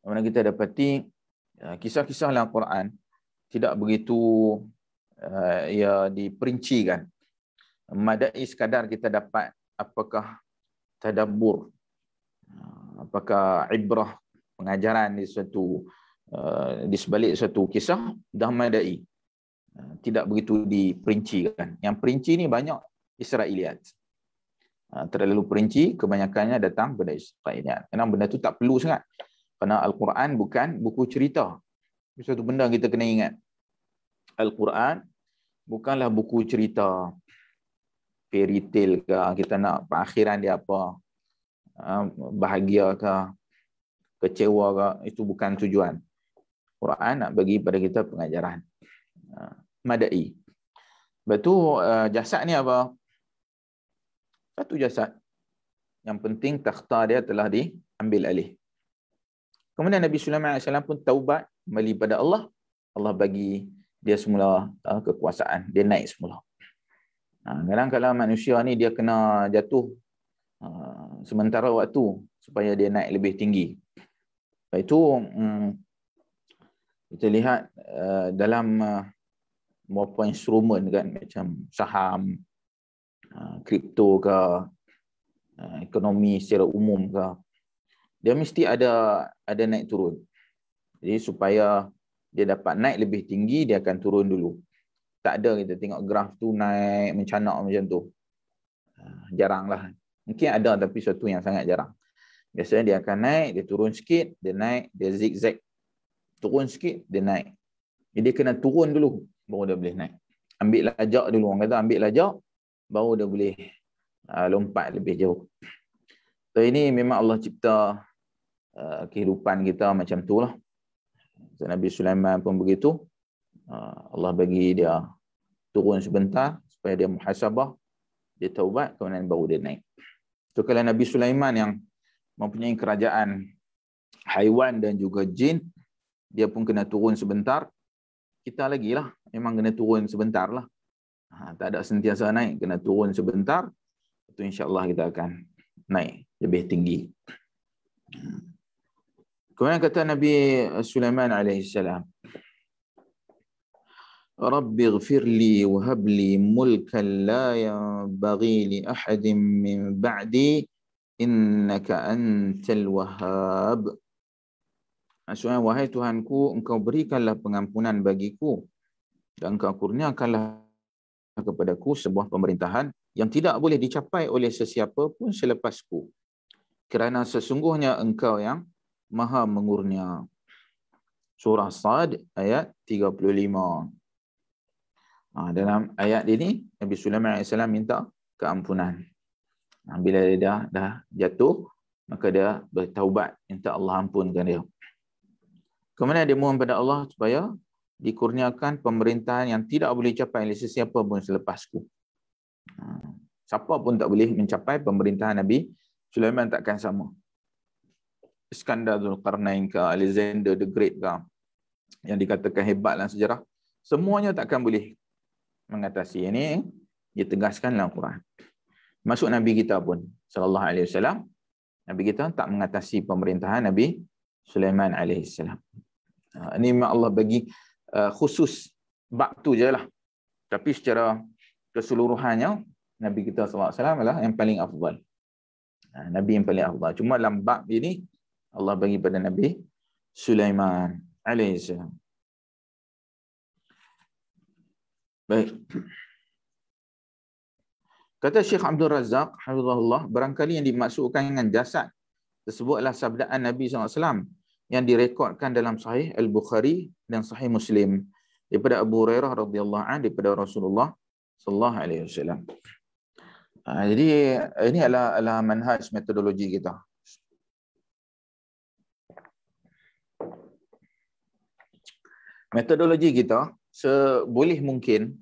yang mana kita dapati kisah-kisah dalam Quran tidak begitu ia diperincikan. Madai sekadar kita dapat apakah tadabbur, apakah ibrah, pengajaran di sebalik satu kisah, dah madai. Tidak begitu diperincikan. Yang perinci ni banyak Israiliyat. Terlalu perinci, kebanyakannya datang pada Israiliyat. Kerana benda tu tak perlu sangat. Kerana Al-Quran bukan buku cerita. Satu benda kita kena ingat. Al-Quran bukanlah buku cerita. Fairy tale ke, kita nak perakhiran dia apa, bahagia ke, kecewa ke, itu bukan tujuan. Quran nak bagi pada kita pengajaran. Madai. Lepas tu jasad ni apa? Satu jasad. Yang penting takhta dia telah diambil alih. Kemudian Nabi Sulaiman AS pun taubat kembali pada Allah. Allah bagi dia semula kekuasaan. Dia naik semula. Kadang kalau manusia ni dia kena jatuh sementara waktu supaya dia naik lebih tinggi. Lepas itu kita lihat dalam beberapa instrumen kan, macam saham, kripto ke, ekonomi secara umum ke, dia mesti ada naik turun. Jadi supaya dia dapat naik lebih tinggi, dia akan turun dulu. Tak ada kita tengok graf tu naik mencanak macam tu. Jaranglah. Mungkin ada tapi satu yang sangat jarang. Biasanya dia akan naik, dia turun sikit, dia naik, dia zigzag. Turun sikit, dia naik. Jadi dia kena turun dulu, baru dia boleh naik. Ambil lajak dulu. Orang kata ambil lajak, baru dia boleh lompat lebih jauh. So ini memang Allah cipta kehidupan kita macam tu lah. So, Nabi Sulaiman pun begitu. Allah bagi dia turun sebentar supaya dia muhasabah, dia taubat, kemudian baru dia naik. So kalau Nabi Sulaiman yang mempunyai kerajaan haiwan dan juga jin, dia pun kena turun sebentar. Kita lagi lah, memang kena turun sebentar lah. Tak ada sentiasa naik, kena turun sebentar. Itu insya-Allah kita akan naik lebih tinggi. Kemudian kata Nabi Sulaiman alaihissalam, Rabbi ighfir li wa hab li mulkan la yanbaghi li ahadin min ba'di innaka antal wahhab. Maksudnya, wahai Tuhanku, engkau berikanlah pengampunan bagiku dan engkau kurniakanlah kepadaku sebuah pemerintahan yang tidak boleh dicapai oleh sesiapa pun selepasku. Kerana sesungguhnya engkau yang maha mengurnia. Surah Sad ayat 35. Dalam ayat ini, Nabi Sulaiman AS minta keampunan. Bila dia dah jatuh, maka dia bertaubat, minta Allah ampunkan dia. Kemudian dia mohon pada Allah supaya dikurniakan pemerintahan yang tidak boleh capai oleh sesiapa pun selepasku. Siapa pun tak boleh mencapai pemerintahan Nabi Sulaiman, takkan sama. Iskandar Zulkarnain ke, Alexander the Great ke, yang dikatakan hebat dalam sejarah, semuanya takkan boleh mengatasi. Ini ditegaskan dalam Quran. Masuk Nabi kita pun sallallahu alaihi wasallam, Nabi kita tak mengatasi pemerintahan Nabi Sulaiman alaihi salam. Ini memang Allah bagi khusus bab tu je lah. Tapi secara keseluruhannya Nabi kita sallallahu alaihi wasallam adalah yang paling afdal. Nabi yang paling afdal. Cuma dalam bab ini Allah bagi pada Nabi Sulaiman alaihi salam. Baik. Kata Syekh Abdul Razak hafizahullah, barangkali yang dimaksudkan dengan jasad tersebut adalah sabdaan Nabi SAW yang direkodkan dalam Sahih Al-Bukhari dan Sahih Muslim daripada Abu Hurairah radhiyallahu anhu daripada Rasulullah sallallahu alaihi wasallam. Jadi ini adalah manhaj metodologi kita. Metodologi kita seboleh mungkin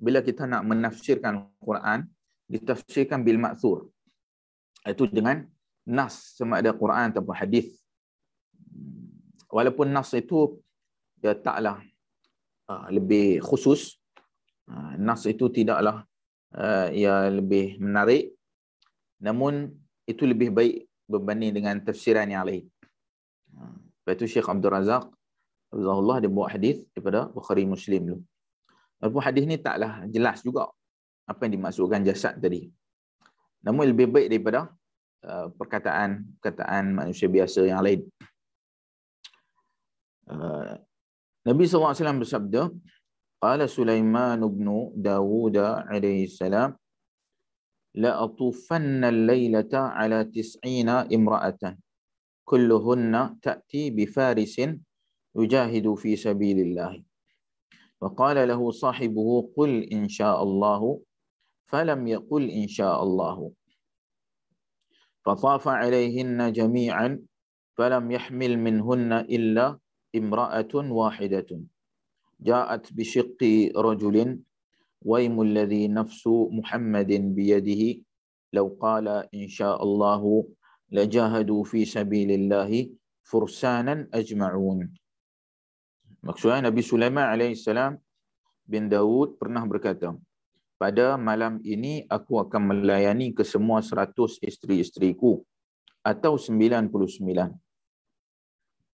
bila kita nak menafsirkan Quran, ditafsirkan bil ma'thur. Itu dengan nas, sama ada Quran ataupun hadis. Walaupun nas itu dia taklah lebih khusus, nas itu tidaklah ia lebih menarik, namun itu lebih baik berbanding dengan tafsiran yang lain. Lepas itu Syekh Abdul Razak Hafizahullah dia buat hadis daripada Bukhari Muslim dulu. Walaupun hadis ni taklah jelas juga apa yang dimaksudkan jasad tadi. Namun lebih baik daripada perkataan manusia biasa yang lain. Nabi SAW bersabda, Qala Sulaiman ibn Dawud alaihi salam, La atufanna al-laylata ala 90 imra'atan, kulluhunna ta'ti bi farisin yujahidu fi sabilillah. وقال له صاحبه قل إن شاء الله فلم يقل إن شاء الله فطاف عليهن جميعا فلم يحمل منهن إلا امرأة واحدة جاءت بشق رجل ويم الذي نفس محمد بيده لو قال إن شاء الله لجاهدوا في سبيل الله فرسانا أجمعون. Maksudnya Nabi Sulaiman alaihissalam bin Daud pernah berkata, pada malam ini aku akan melayani ke semua 100 isteri-isteriku atau 99.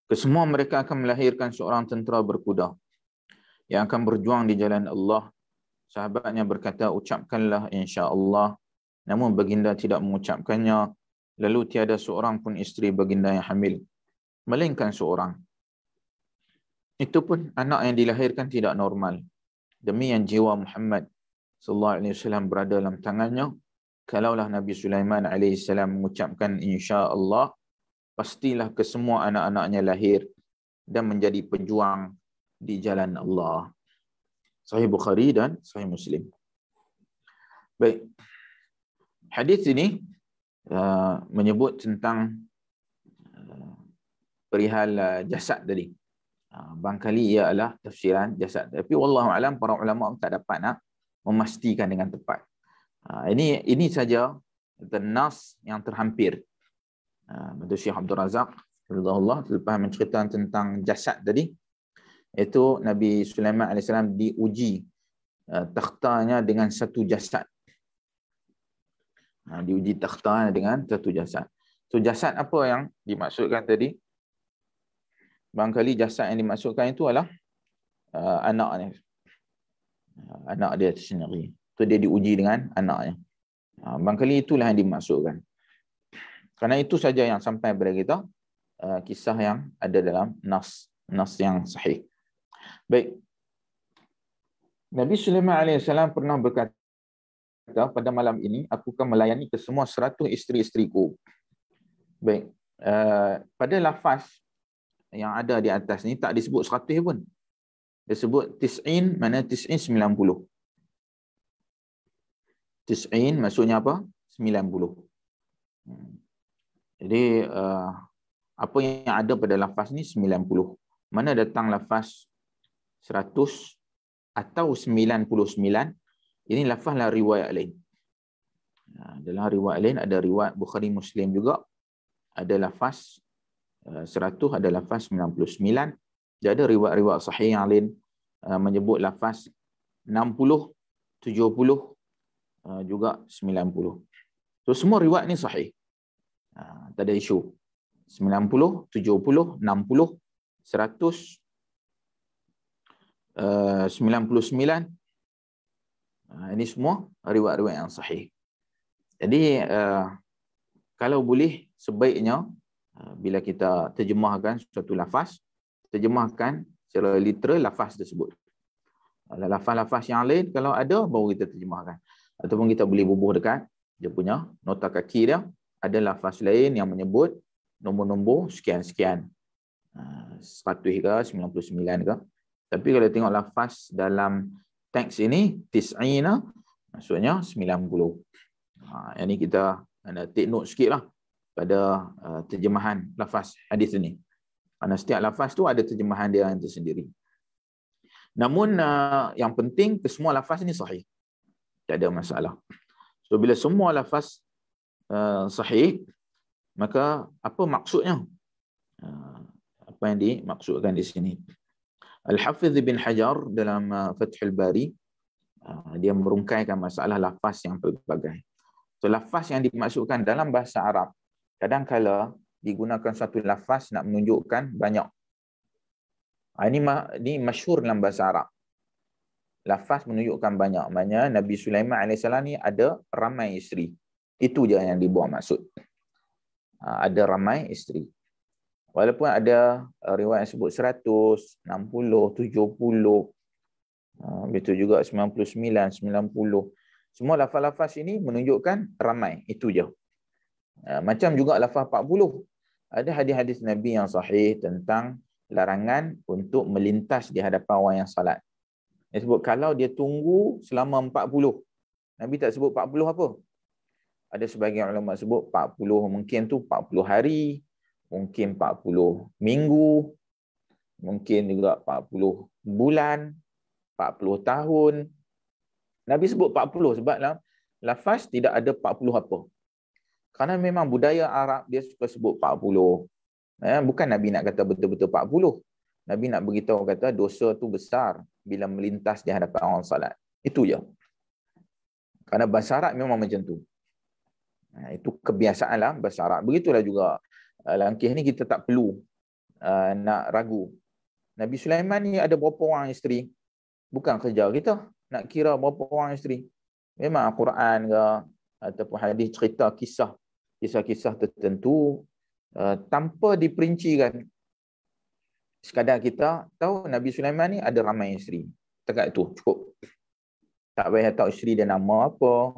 Kesemua mereka akan melahirkan seorang tentera berkuda yang akan berjuang di jalan Allah. Sahabatnya berkata, ucapkanlah insya-Allah. Namun baginda tidak mengucapkannya. Lalu tiada seorang pun isteri baginda yang hamil, melainkan seorang. Itu pun anak yang dilahirkan tidak normal. Demi yang jiwa Muhammad sallallahu alaihi wasallam berada dalam tangannya, kalaulah Nabi Sulaiman alaihi salam mengucapkan insya-Allah, pastilah kesemua anak-anaknya lahir dan menjadi pejuang di jalan Allah. Sahih Bukhari dan Sahih Muslim. Baik. Hadis ini menyebut tentang perihal jasad tadi. Barangkali ia adalah tafsiran jasad. Tapi wallahu alam, para ulama tak dapat nak memastikan dengan tepat. Ini saja nas yang terhampir. Betul Syekh Abdul Razak radhiyallahu selepas menceritakan tentang jasad tadi, itu Nabi Sulaiman alaihissalam diuji takhtanya dengan satu jasad. Diuji takhtanya dengan satu jasad. So jasad apa yang dimaksudkan tadi? Barangkali jasad yang dimaksudkan itu adalah anaknya. Anak dia sendiri. So dia diuji dengan anaknya. Barangkali itulah yang dimaksudkan. Kerana itu saja yang sampai kepada kita, kisah yang ada dalam nas yang sahih. Baik. Nabi Sulaiman alaihissalam pernah berkata, pada malam ini aku akan melayani ke semua 100 isteri-isteriku. Baik. Pada lafaz yang ada di atas ni tak disebut 100 pun. Dia sebut 90, mana 90 90. 90 maksudnya apa? 90. Jadi apa yang ada pada lafaz ni 90. Mana datang lafaz 100 atau 99, ini lafazlah riwayat lain. Dalam riwayat lain ada riwayat Bukhari Muslim juga, ada lafaz 100, ada lafaz 99. Dia ada riwayat-riwayat sahih yang lain menyebut lafaz 60, 70, juga 90. So semua riwayat ni sahih. Tak ada isu. 90, 70, 60, 100, 99. Ini semua riwayat-riwayat yang sahih. Jadi kalau boleh sebaiknya bila kita terjemahkan suatu lafaz, terjemahkan secara literal lafaz tersebut. Lafaz-lafaz yang lain kalau ada baru kita terjemahkan. Ataupun kita boleh bubuh dekat dia punya nota kaki dia, ada lafaz lain yang menyebut nombor-nombor sekian-sekian. 100 ke, 99 ke. Tapi kalau tengok lafaz dalam teks ini, 90, maksudnya 90. Yang ini kita take note sikit lah pada terjemahan lafaz hadis ini. Kerana setiap lafaz tu ada terjemahan dia yang tersendiri. Namun yang penting kesemua lafaz ni sahih. Tak ada masalah. So bila semua lafaz sahih, maka apa maksudnya? Apa yang dimaksudkan di sini? Al-Hafiz bin Hajar dalam Fathul Bari dia merungkaikan masalah lafaz yang pelbagai. So lafaz yang dimaksudkan dalam bahasa Arab kadang-kala digunakan satu lafaz nak menunjukkan banyak. Ini masyhur dalam bahasa Arab. Lafaz menunjukkan banyak. Maknanya Nabi Sulaiman AS ni ada ramai isteri. Itu je yang dibawa maksud. Ada ramai isteri. Walaupun ada riwayat sebut 100, 60, 70, begitu juga 99, 90. Semua lafaz-lafaz ini menunjukkan ramai. Itu je. Macam juga lafaz 40. Ada hadis-hadis Nabi yang sahih tentang larangan untuk melintas di hadapan orang yang salat. Dia sebut kalau dia tunggu selama 40. Nabi tak sebut 40 apa. Ada sebagian ulama sebut 40 mungkin tu 40 hari, mungkin 40 minggu, mungkin juga 40 bulan, 40 tahun. Nabi sebut 40 sebab lafaz tidak ada 40 apa. Kerana memang budaya Arab dia suka sebut 40. Bukan Nabi nak kata betul-betul 40. Nabi nak beritahu kata dosa tu besar bila melintas di hadapan orang salat. Itu je. Kerana bahasa Arab memang macam tu. Itu kebiasaan lah bahasa Arab. Begitulah juga langkah ni kita tak perlu nak ragu. Nabi Sulaiman ni ada berapa orang isteri? Bukan kerja kita nak kira berapa orang isteri. Memang Al-Quran ke ataupun hadis cerita kisah-kisah tertentu tanpa diperincikan. Sekadar kita tahu Nabi Sulaiman ni ada ramai isteri. Dekat itu cukup. Tak payah tahu isteri dia nama apa,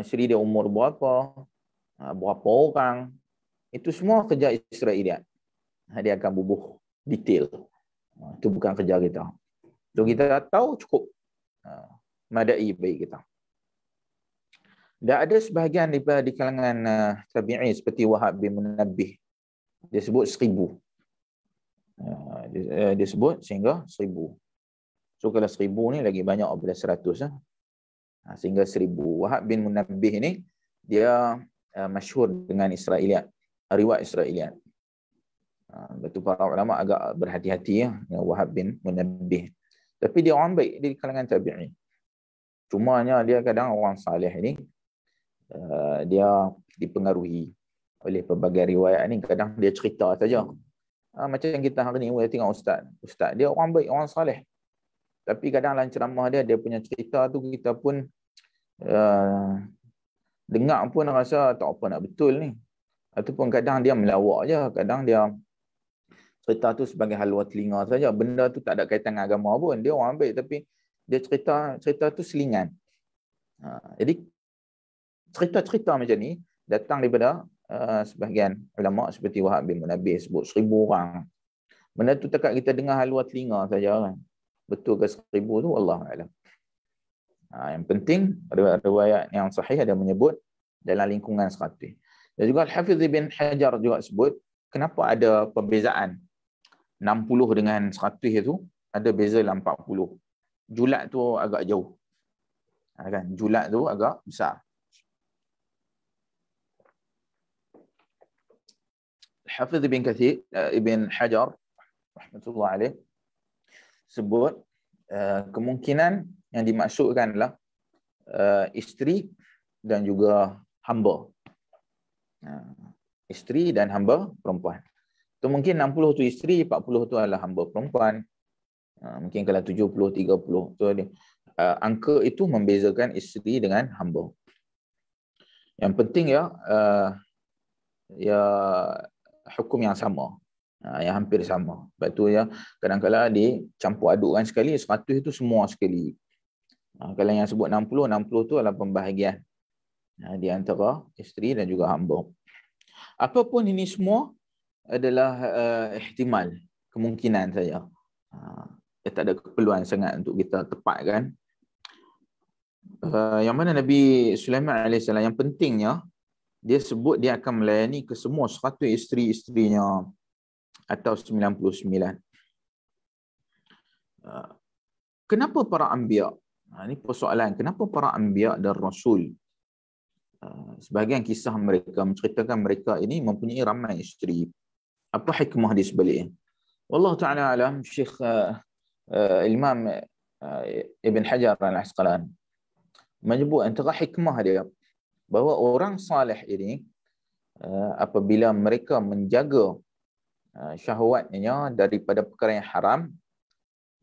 isteri dia umur berapa, berapa orang. Itu semua kerja Israeliat. Dia akan bubuh detail. Itu bukan kerja kita. So kita tahu cukup. Madai bagi kita. Dan ada sebahagian di kalangan tabi'i seperti Wahab bin Munabbih. Dia sebut 1000. Dia sebut sehingga 1000. So kalau 1000 ni lagi banyak daripada 100. Sehingga 1000. Wahab bin Munabbih ni dia masyhur dengan Israeliat. Riwayat Israeliat. Betul para ulama agak berhati-hati dengan Wahab bin Munabbih. Tapi dia orang baik di kalangan tabi'i. Cumanya dia kadang orang salih ni dia dipengaruhi oleh pelbagai riwayat ni. Kadang dia cerita saja. Macam kita hari ni kita tengok ustaz dia orang baik, orang salih. Tapi kadang dalam ceramah dia punya cerita tu kita pun dengar pun rasa tak apa nak betul ni. Ataupun kadang dia melawak je, kadang dia cerita tu sebagai halwa telinga saja. Benda tu tak ada kaitan dengan agama pun. Dia orang baik tapi dia cerita tu selingan. Jadi cerita-cerita macam ni datang daripada sebahagian ulama seperti Wahab bin Munabbih sebut 1000 orang. Benda tu dekat kita dengar halwa telinga saja kan. Betul ke 1000 tu Wallahualam. Yang penting riwayat yang sahih ada menyebut dalam lingkungan 100. Dan juga Al-Hafiz bin Hajar juga sebut kenapa ada perbezaan 60 dengan 100 itu ada beza dalam 40. Julat tu agak jauh. Kan? Julat tu agak besar. Hafiz bin Kathir Ibn Hajar rahmatullah alaih sebut kemungkinan yang dimaksudkan adalah isteri dan juga hamba. Isteri dan hamba perempuan. Tu mungkin 60 tu isteri, 40 tu adalah hamba perempuan. Mungkin kalau 70, 30. So angka itu membezakan isteri dengan hamba. Yang penting ya hukum yang sama. Yang hampir sama. Sebab tu kadang-kadang dicampur adukkan sekali, 100 itu semua sekali. Kalau yang sebut 60 tu adalah pembahagian di antara isteri dan juga hamba. Apapun ini semua adalah ihtimal, kemungkinan saja. Tak ada keperluan sangat untuk kita tepatkan. Yang mana Nabi Sulaiman AS yang pentingnya dia sebut dia akan melayani ke semua 100 isteri-isterinya atau 99. kenapa para anbiya? Ini persoalan, kenapa para anbiya dan rasul? Sebahagian kisah mereka menceritakan mereka ini mempunyai ramai isteri. Apa hikmah di sebaliknya? Wallahu ta'ala alam. Syekh Imam Ibn Hajar Al-Asqalani menyebut antara hikmah dia bahawa orang salih ini apabila mereka menjaga syahwatnya daripada perkara yang haram,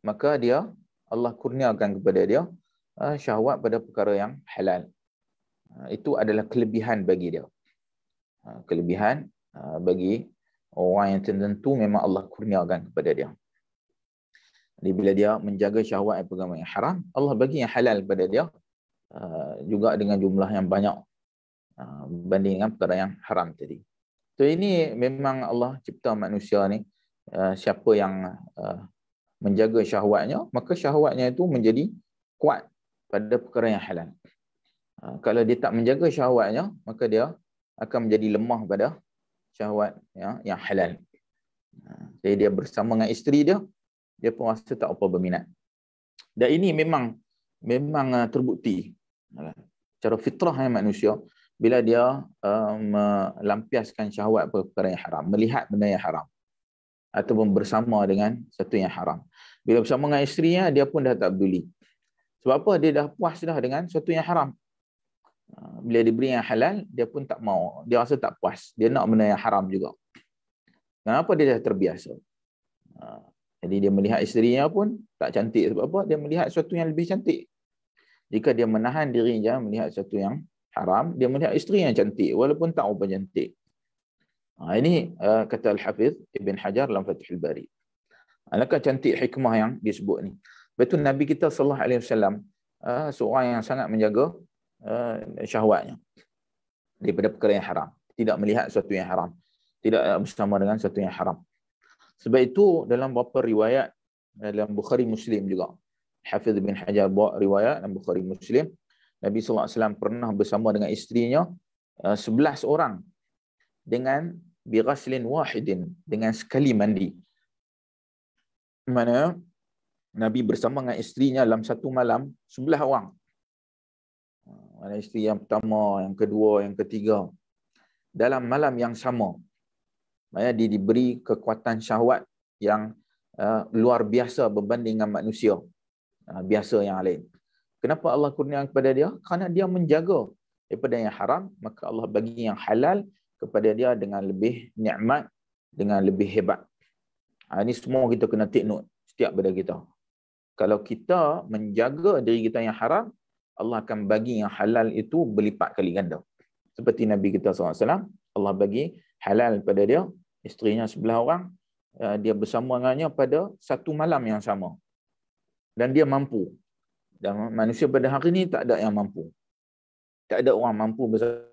maka dia Allah kurniakan kepada dia syahwat pada perkara yang halal. Itu adalah kelebihan bagi dia. Kelebihan bagi orang yang tertentu memang Allah kurniakan kepada dia. Jadi bila dia menjaga syahwat perkara yang haram, Allah bagi yang halal kepada dia juga dengan jumlah yang banyak berbanding dengan perkara yang haram tadi. So ini memang Allah cipta manusia ni, siapa yang menjaga syahwatnya, maka syahwatnya itu menjadi kuat pada perkara yang halal. Kalau dia tak menjaga syahwatnya, maka dia akan menjadi lemah pada syahwat yang halal. Jadi dia bersama dengan isteri dia, dia pun rasa tak apa berminat. Dan ini memang terbukti cara fitrah manusia bila dia melampiaskan syahwat perkara yang haram, melihat benda yang haram ataupun bersama dengan satu yang haram. Bila bersama dengan isterinya, dia pun dah tak peduli. Sebab apa? Dia dah puas dah dengan satu yang haram. Bila diberi yang halal, dia pun tak mau. Dia rasa tak puas. Dia nak benda yang haram juga. Kenapa? Dia dah terbiasa. Jadi dia melihat isterinya pun tak cantik. Sebab apa? Dia melihat sesuatu yang lebih cantik. Jika dia menahan dirinya melihat sesuatu yang haram, dia melihat isteri yang cantik walaupun tak apa cantik. Ini kata Al-Hafiz Ibn Hajar dalam Fathul Bari. Alangkah cantik hikmah yang disebut ni. Betul Nabi kita sallallahu alaihi wasallam seorang yang sangat menjaga syahwatnya daripada perkara yang haram, tidak melihat sesuatu yang haram, tidak bersama dengan sesuatu yang haram. Sebab itu dalam beberapa riwayat dalam Bukhari Muslim juga, Hafiz bin Hajar bawa riwayat dalam Bukhari Muslim, Nabi sallallahu alaihi wasallam pernah bersama dengan isterinya 11 orang dengan bighaslin wahidin, dengan sekali mandi. Mana Nabi bersama dengan isterinya dalam satu malam 11 orang. Mana isteri yang pertama, yang kedua, yang ketiga dalam malam yang sama. Maksudnya dia diberi kekuatan syahwat yang luar biasa berbanding dengan manusia biasa yang lain. Kenapa Allah kurniakan kepada dia? Kerana dia menjaga daripada yang haram, maka Allah bagi yang halal kepada dia dengan lebih nikmat, dengan lebih hebat. Ini semua kita kena take note setiap pada kita. Kalau kita menjaga diri kita yang haram, Allah akan bagi yang halal itu berlipat kali ganda. Seperti Nabi kita SAW, Allah bagi halal pada dia, isterinya 11 orang, dia bersama dengannya pada satu malam yang sama. Dan dia mampu. Dan manusia pada hari ini tak ada yang mampu. Tak ada orang mampu bersama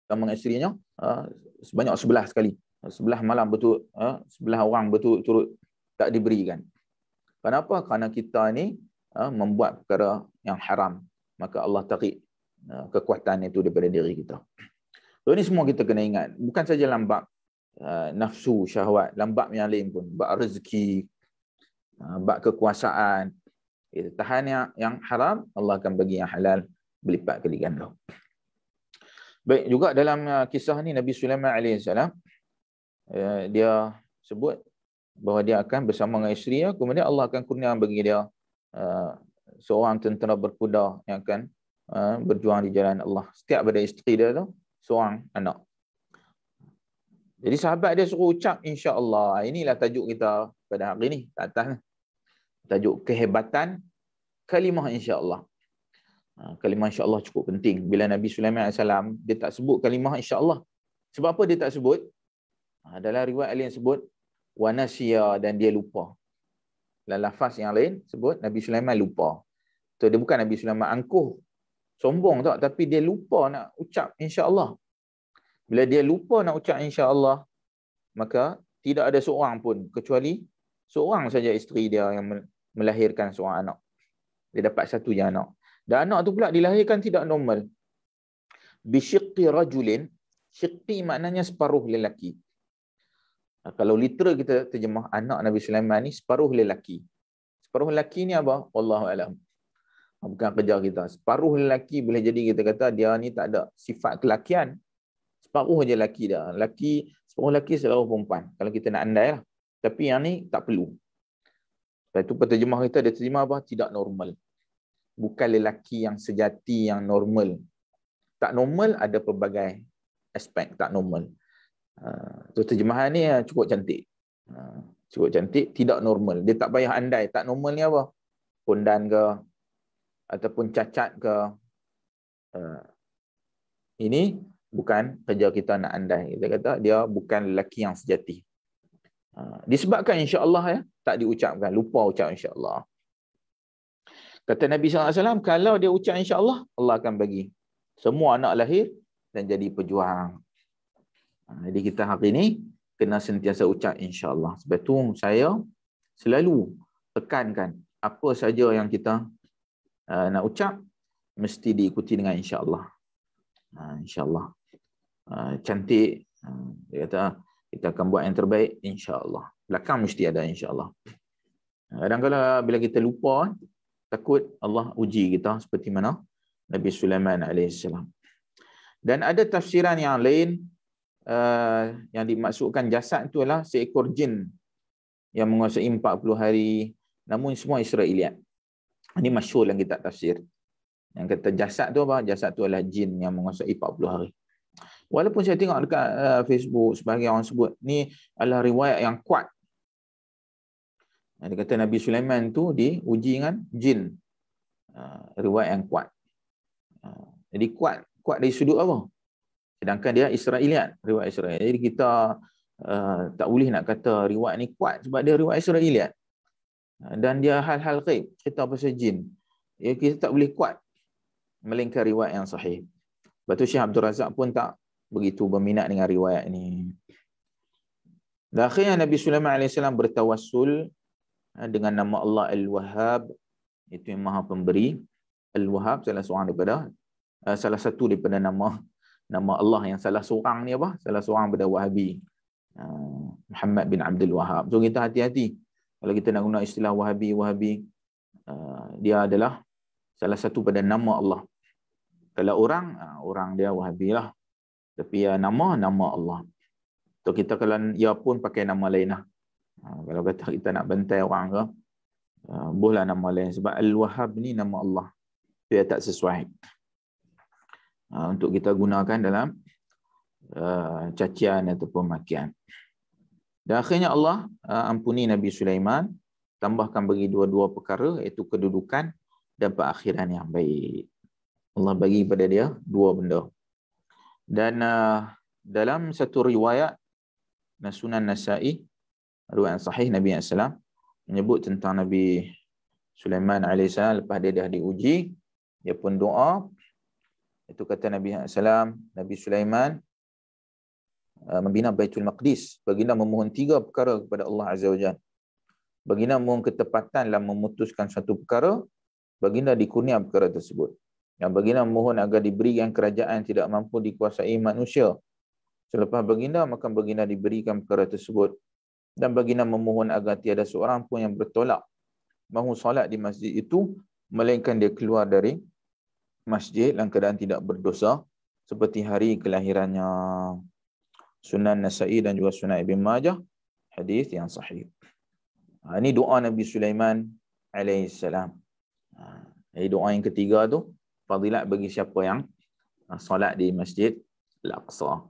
dengan isterinya sebanyak 11 kali. 11 malam betul, 11 orang betul turut tak diberikan. Kenapa? Kerana kita ni membuat perkara yang haram. Maka Allah tarik kekuatan itu daripada diri kita. So, ini semua kita kena ingat. Bukan saja dalam bab nafsu, syahwat, dalam bab yang lain pun. Bab rezeki, bab kekuasaan. Kita tahan yang haram, Allah akan bagi yang halal berlipat kali ganda. Baik, juga dalam kisah ni Nabi Sulaiman AS, dia sebut bahawa dia akan bersama dengan isterinya, kemudian Allah akan kurniakan bagi dia seorang tentera berkuda yang akan berjuang di jalan Allah. Setiap pada isteri dia tu seorang anak. Jadi sahabat dia suruh ucap insya-Allah. Inilah tajuk kita pada hari ni atas. Tajuk kehebatan kalimah insya-Allah. Kalimah insya-Allah cukup penting. Bila Nabi Sulaiman AS dia tak sebut kalimah insya-Allah. Sebab apa dia tak sebut? Dalam riwayat lain sebut wa nasiya, dan dia lupa. Dalam lafaz yang lain sebut Nabi Sulaiman lupa. So dia bukan Nabi Sulaiman angkuh, sombong tak, tapi dia lupa nak ucap insya-Allah. Bila dia lupa nak ucap insya-Allah, maka tidak ada seorang pun kecuali seorang saja isteri dia yang melahirkan seorang anak. Dia dapat satu je anak. Dan anak tu pula dilahirkan tidak normal. Bisyiqqi rajulin, syiqqi maknanya separuh lelaki. Kalau literal kita terjemah anak Nabi Sulaiman ni separuh lelaki. Separuh lelaki ni apa? Wallahu alam. Bukan kerja kita. Separuh lelaki boleh jadi kita kata dia ni tak ada sifat kelakian. Separuh je lelaki dia. Separuh lelaki separuh perempuan. Kalau kita nak andai lah. Tapi yang ni tak perlu. Lepas tu penterjemah kita dia terjemah apa? Tidak normal. Bukan lelaki yang sejati, yang normal. Tak normal ada pelbagai aspek tak normal. Tu terjemahan ni cukup cantik. Cukup cantik, tidak normal. Dia tak payah andai. Tak normal ni apa? Pondan ke? Ataupun cacat ke? Ini bukan kerja kita nak andai. Kita kata dia bukan lelaki yang sejati. Disebabkan insya-Allah ya, tak diucapkan, lupa ucap insya-Allah. Kata Nabi SAW, kalau dia ucap insya-Allah, Allah akan bagi semua anak lahir dan jadi pejuang. Jadi kita hari ini kena sentiasa ucap insya-Allah. Sebab tu saya selalu tekankan apa saja yang kita nak ucap mesti diikuti dengan insya-Allah. Insya-Allah. Cantik. Dia kata kita akan buat yang terbaik insya-Allah. Belakang mesti ada insya-Allah. Kadang-kadang bila kita lupa, takut Allah uji kita seperti mana Nabi Sulaiman AS. Dan ada tafsiran yang lain yang dimaksudkan jasad itu adalah seekor jin yang menguasai 40 hari. Namun semua Israeliat. Ini masyhur dalam kitab tafsir. Yang kata jasad tu apa? Jasad tu adalah jin yang menguasai 40 hari. Walaupun saya tengok dekat Facebook sebahagian orang sebut ni adalah riwayat yang kuat. Dia kata Nabi Sulaiman tu diuji dengan jin. Riwayat yang kuat. Jadi kuat dari sudut apa? Sedangkan dia Israeliat, riwayat Israeliat. Jadi kita tak boleh nak kata riwayat ni kuat sebab dia riwayat Israeliat. Dan dia hal-hal ghaib, cerita pasal jin. Ya, kita tak boleh kuat melainkan riwayat yang sahih. Lepas tu Syekh Abdul Razak pun tak begitu berminat dengan riwayat ni. Dan akhirnya Nabi Sulaiman AS bertawassul dengan nama Allah Al-Wahhab, itu yang Maha Pemberi. Al-Wahhab salah satu daripada nama Allah yang salah seorang ni apa? Salah seorang pada Wahabi. Muhammad bin Abdul Wahhab. So kita hati-hati kalau kita nak guna istilah Wahabi, dia adalah salah satu pada nama Allah. Kalau orang dia Wahabi lah. Tapi nama Allah. So kita kalau ia pun pakai nama lain lah. Kalau kata kita nak bantai orang ke, bolehlah nama lain. Sebab Al-Wahhab ni nama Allah. Dia tak sesuai untuk kita gunakan dalam cacian ataupun makian. Dan akhirnya Allah ampuni Nabi Sulaiman, tambahkan bagi dua-dua perkara, iaitu kedudukan dan perakhiran yang baik. Allah bagi pada dia dua benda. Dan dalam satu riwayat Sunan Nasa'i, riwayat sahih Nabi SAW menyebut tentang Nabi Sulaiman AS lepas dia dah diuji, dia pun doa. Itu kata Nabi SAW, Nabi Sulaiman membina Baitul Maqdis. Baginda memohon 3 perkara kepada Allah Azza wa Jalla. Baginda memohon ketepatan dalam memutuskan satu perkara, baginda dikurnia perkara tersebut. Yang baginda memohon agar diberikan kerajaan tidak mampu dikuasai manusia. Selepas baginda, maka baginda diberikan perkara tersebut. Dan baginda memohon agar tiada seorang pun yang bertolak mahu solat di masjid itu, melainkan dia keluar dari masjid dalam keadaan tidak berdosa, seperti hari kelahirannya. Sunan Nasa'i dan juga Sunan Ibn Majah, hadis yang sahih. Ini doa Nabi Sulaiman alaihissalam. Jadi doa yang ketiga tu, fadilat bagi siapa yang solat di Masjid Al-Aqsa.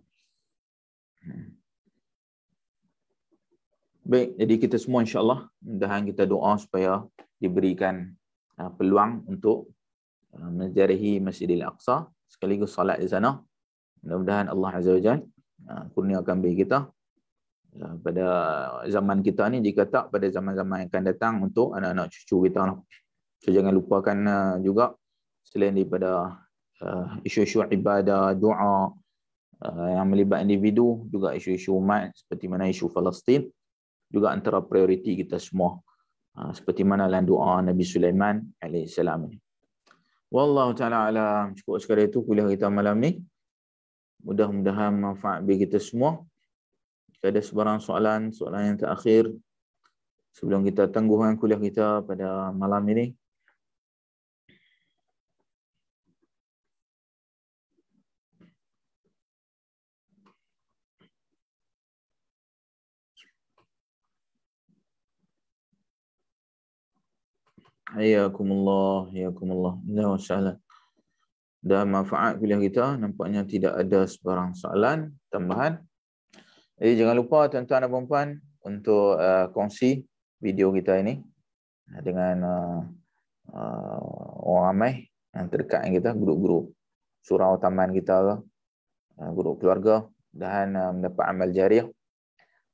Baik, jadi kita semua insya-Allah mudah-mudahan kita doa supaya diberikan peluang untuk menziarahi Masjidil Aqsa sekaligus solat di sana. Mudah-mudahan Allah Azza wa Jalla kurniakan bagi kita pada zaman kita ni, jika tak pada zaman-zaman yang akan datang untuk anak-anak cucu kita lah. So jangan lupakan juga selain daripada isu-isu ibadah, doa yang melibatkan individu, juga isu-isu umat seperti mana isu Palestin juga antara prioriti kita semua, seperti mana dalam doa Nabi Sulaiman alaihissalam ini. Wallahu ta'ala alam. Cukup sekadar itu kuliah kita malam ni. Mudah-mudahan manfaat bagi kita semua. Jika ada sebarang soalan yang terakhir, sebelum kita tangguhkan kuliah kita pada malam ini, Hayakumullah, hayakumullah. Ya wassalam. Dan manfaat kuliah kita nampaknya tidak ada sebarang soalan tambahan. Jadi jangan lupa tuan-tuan dan puan-puan untuk kongsi video kita ini dengan orang ramai yang terdekat dengan kita, grup-grup surau taman kita, grup keluarga, dan mendapat amal jariah.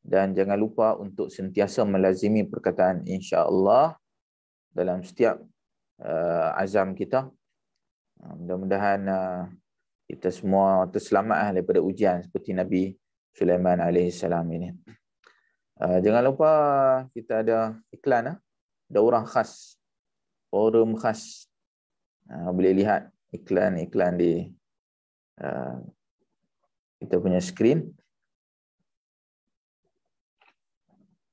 Dan jangan lupa untuk sentiasa melazimi perkataan insya-Allah dalam setiap azam kita. Mudah-mudahan kita semua terselamat daripada ujian seperti Nabi Sulaiman alaihissalam ini. Jangan lupa kita ada iklan, daurah khas, forum khas. Boleh lihat iklan-iklan di kita punya skrin.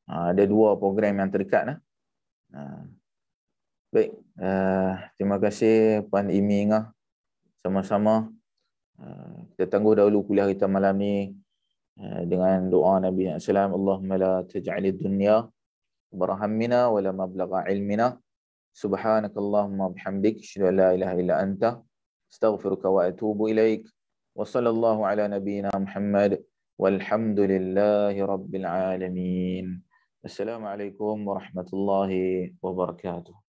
Ada 2 program yang terdekat. Baik, terima kasih Puan Imi Ngah. Sama-sama kita tangguh dahulu kuliah kita malam ni dengan doa Nabi SAW. Allahumma la taj'alid dunya barhammina wa la mablagha ilmina. Subhanakallahumma bihamdik, asyhadu an la ilaha illa anta, astaghfiruka wa atubu ilaik. Wa sallallahu ala nabiyyina Muhammad walhamdulillahi rabbil alamin. Assalamualaikum warahmatullahi wabarakatuh.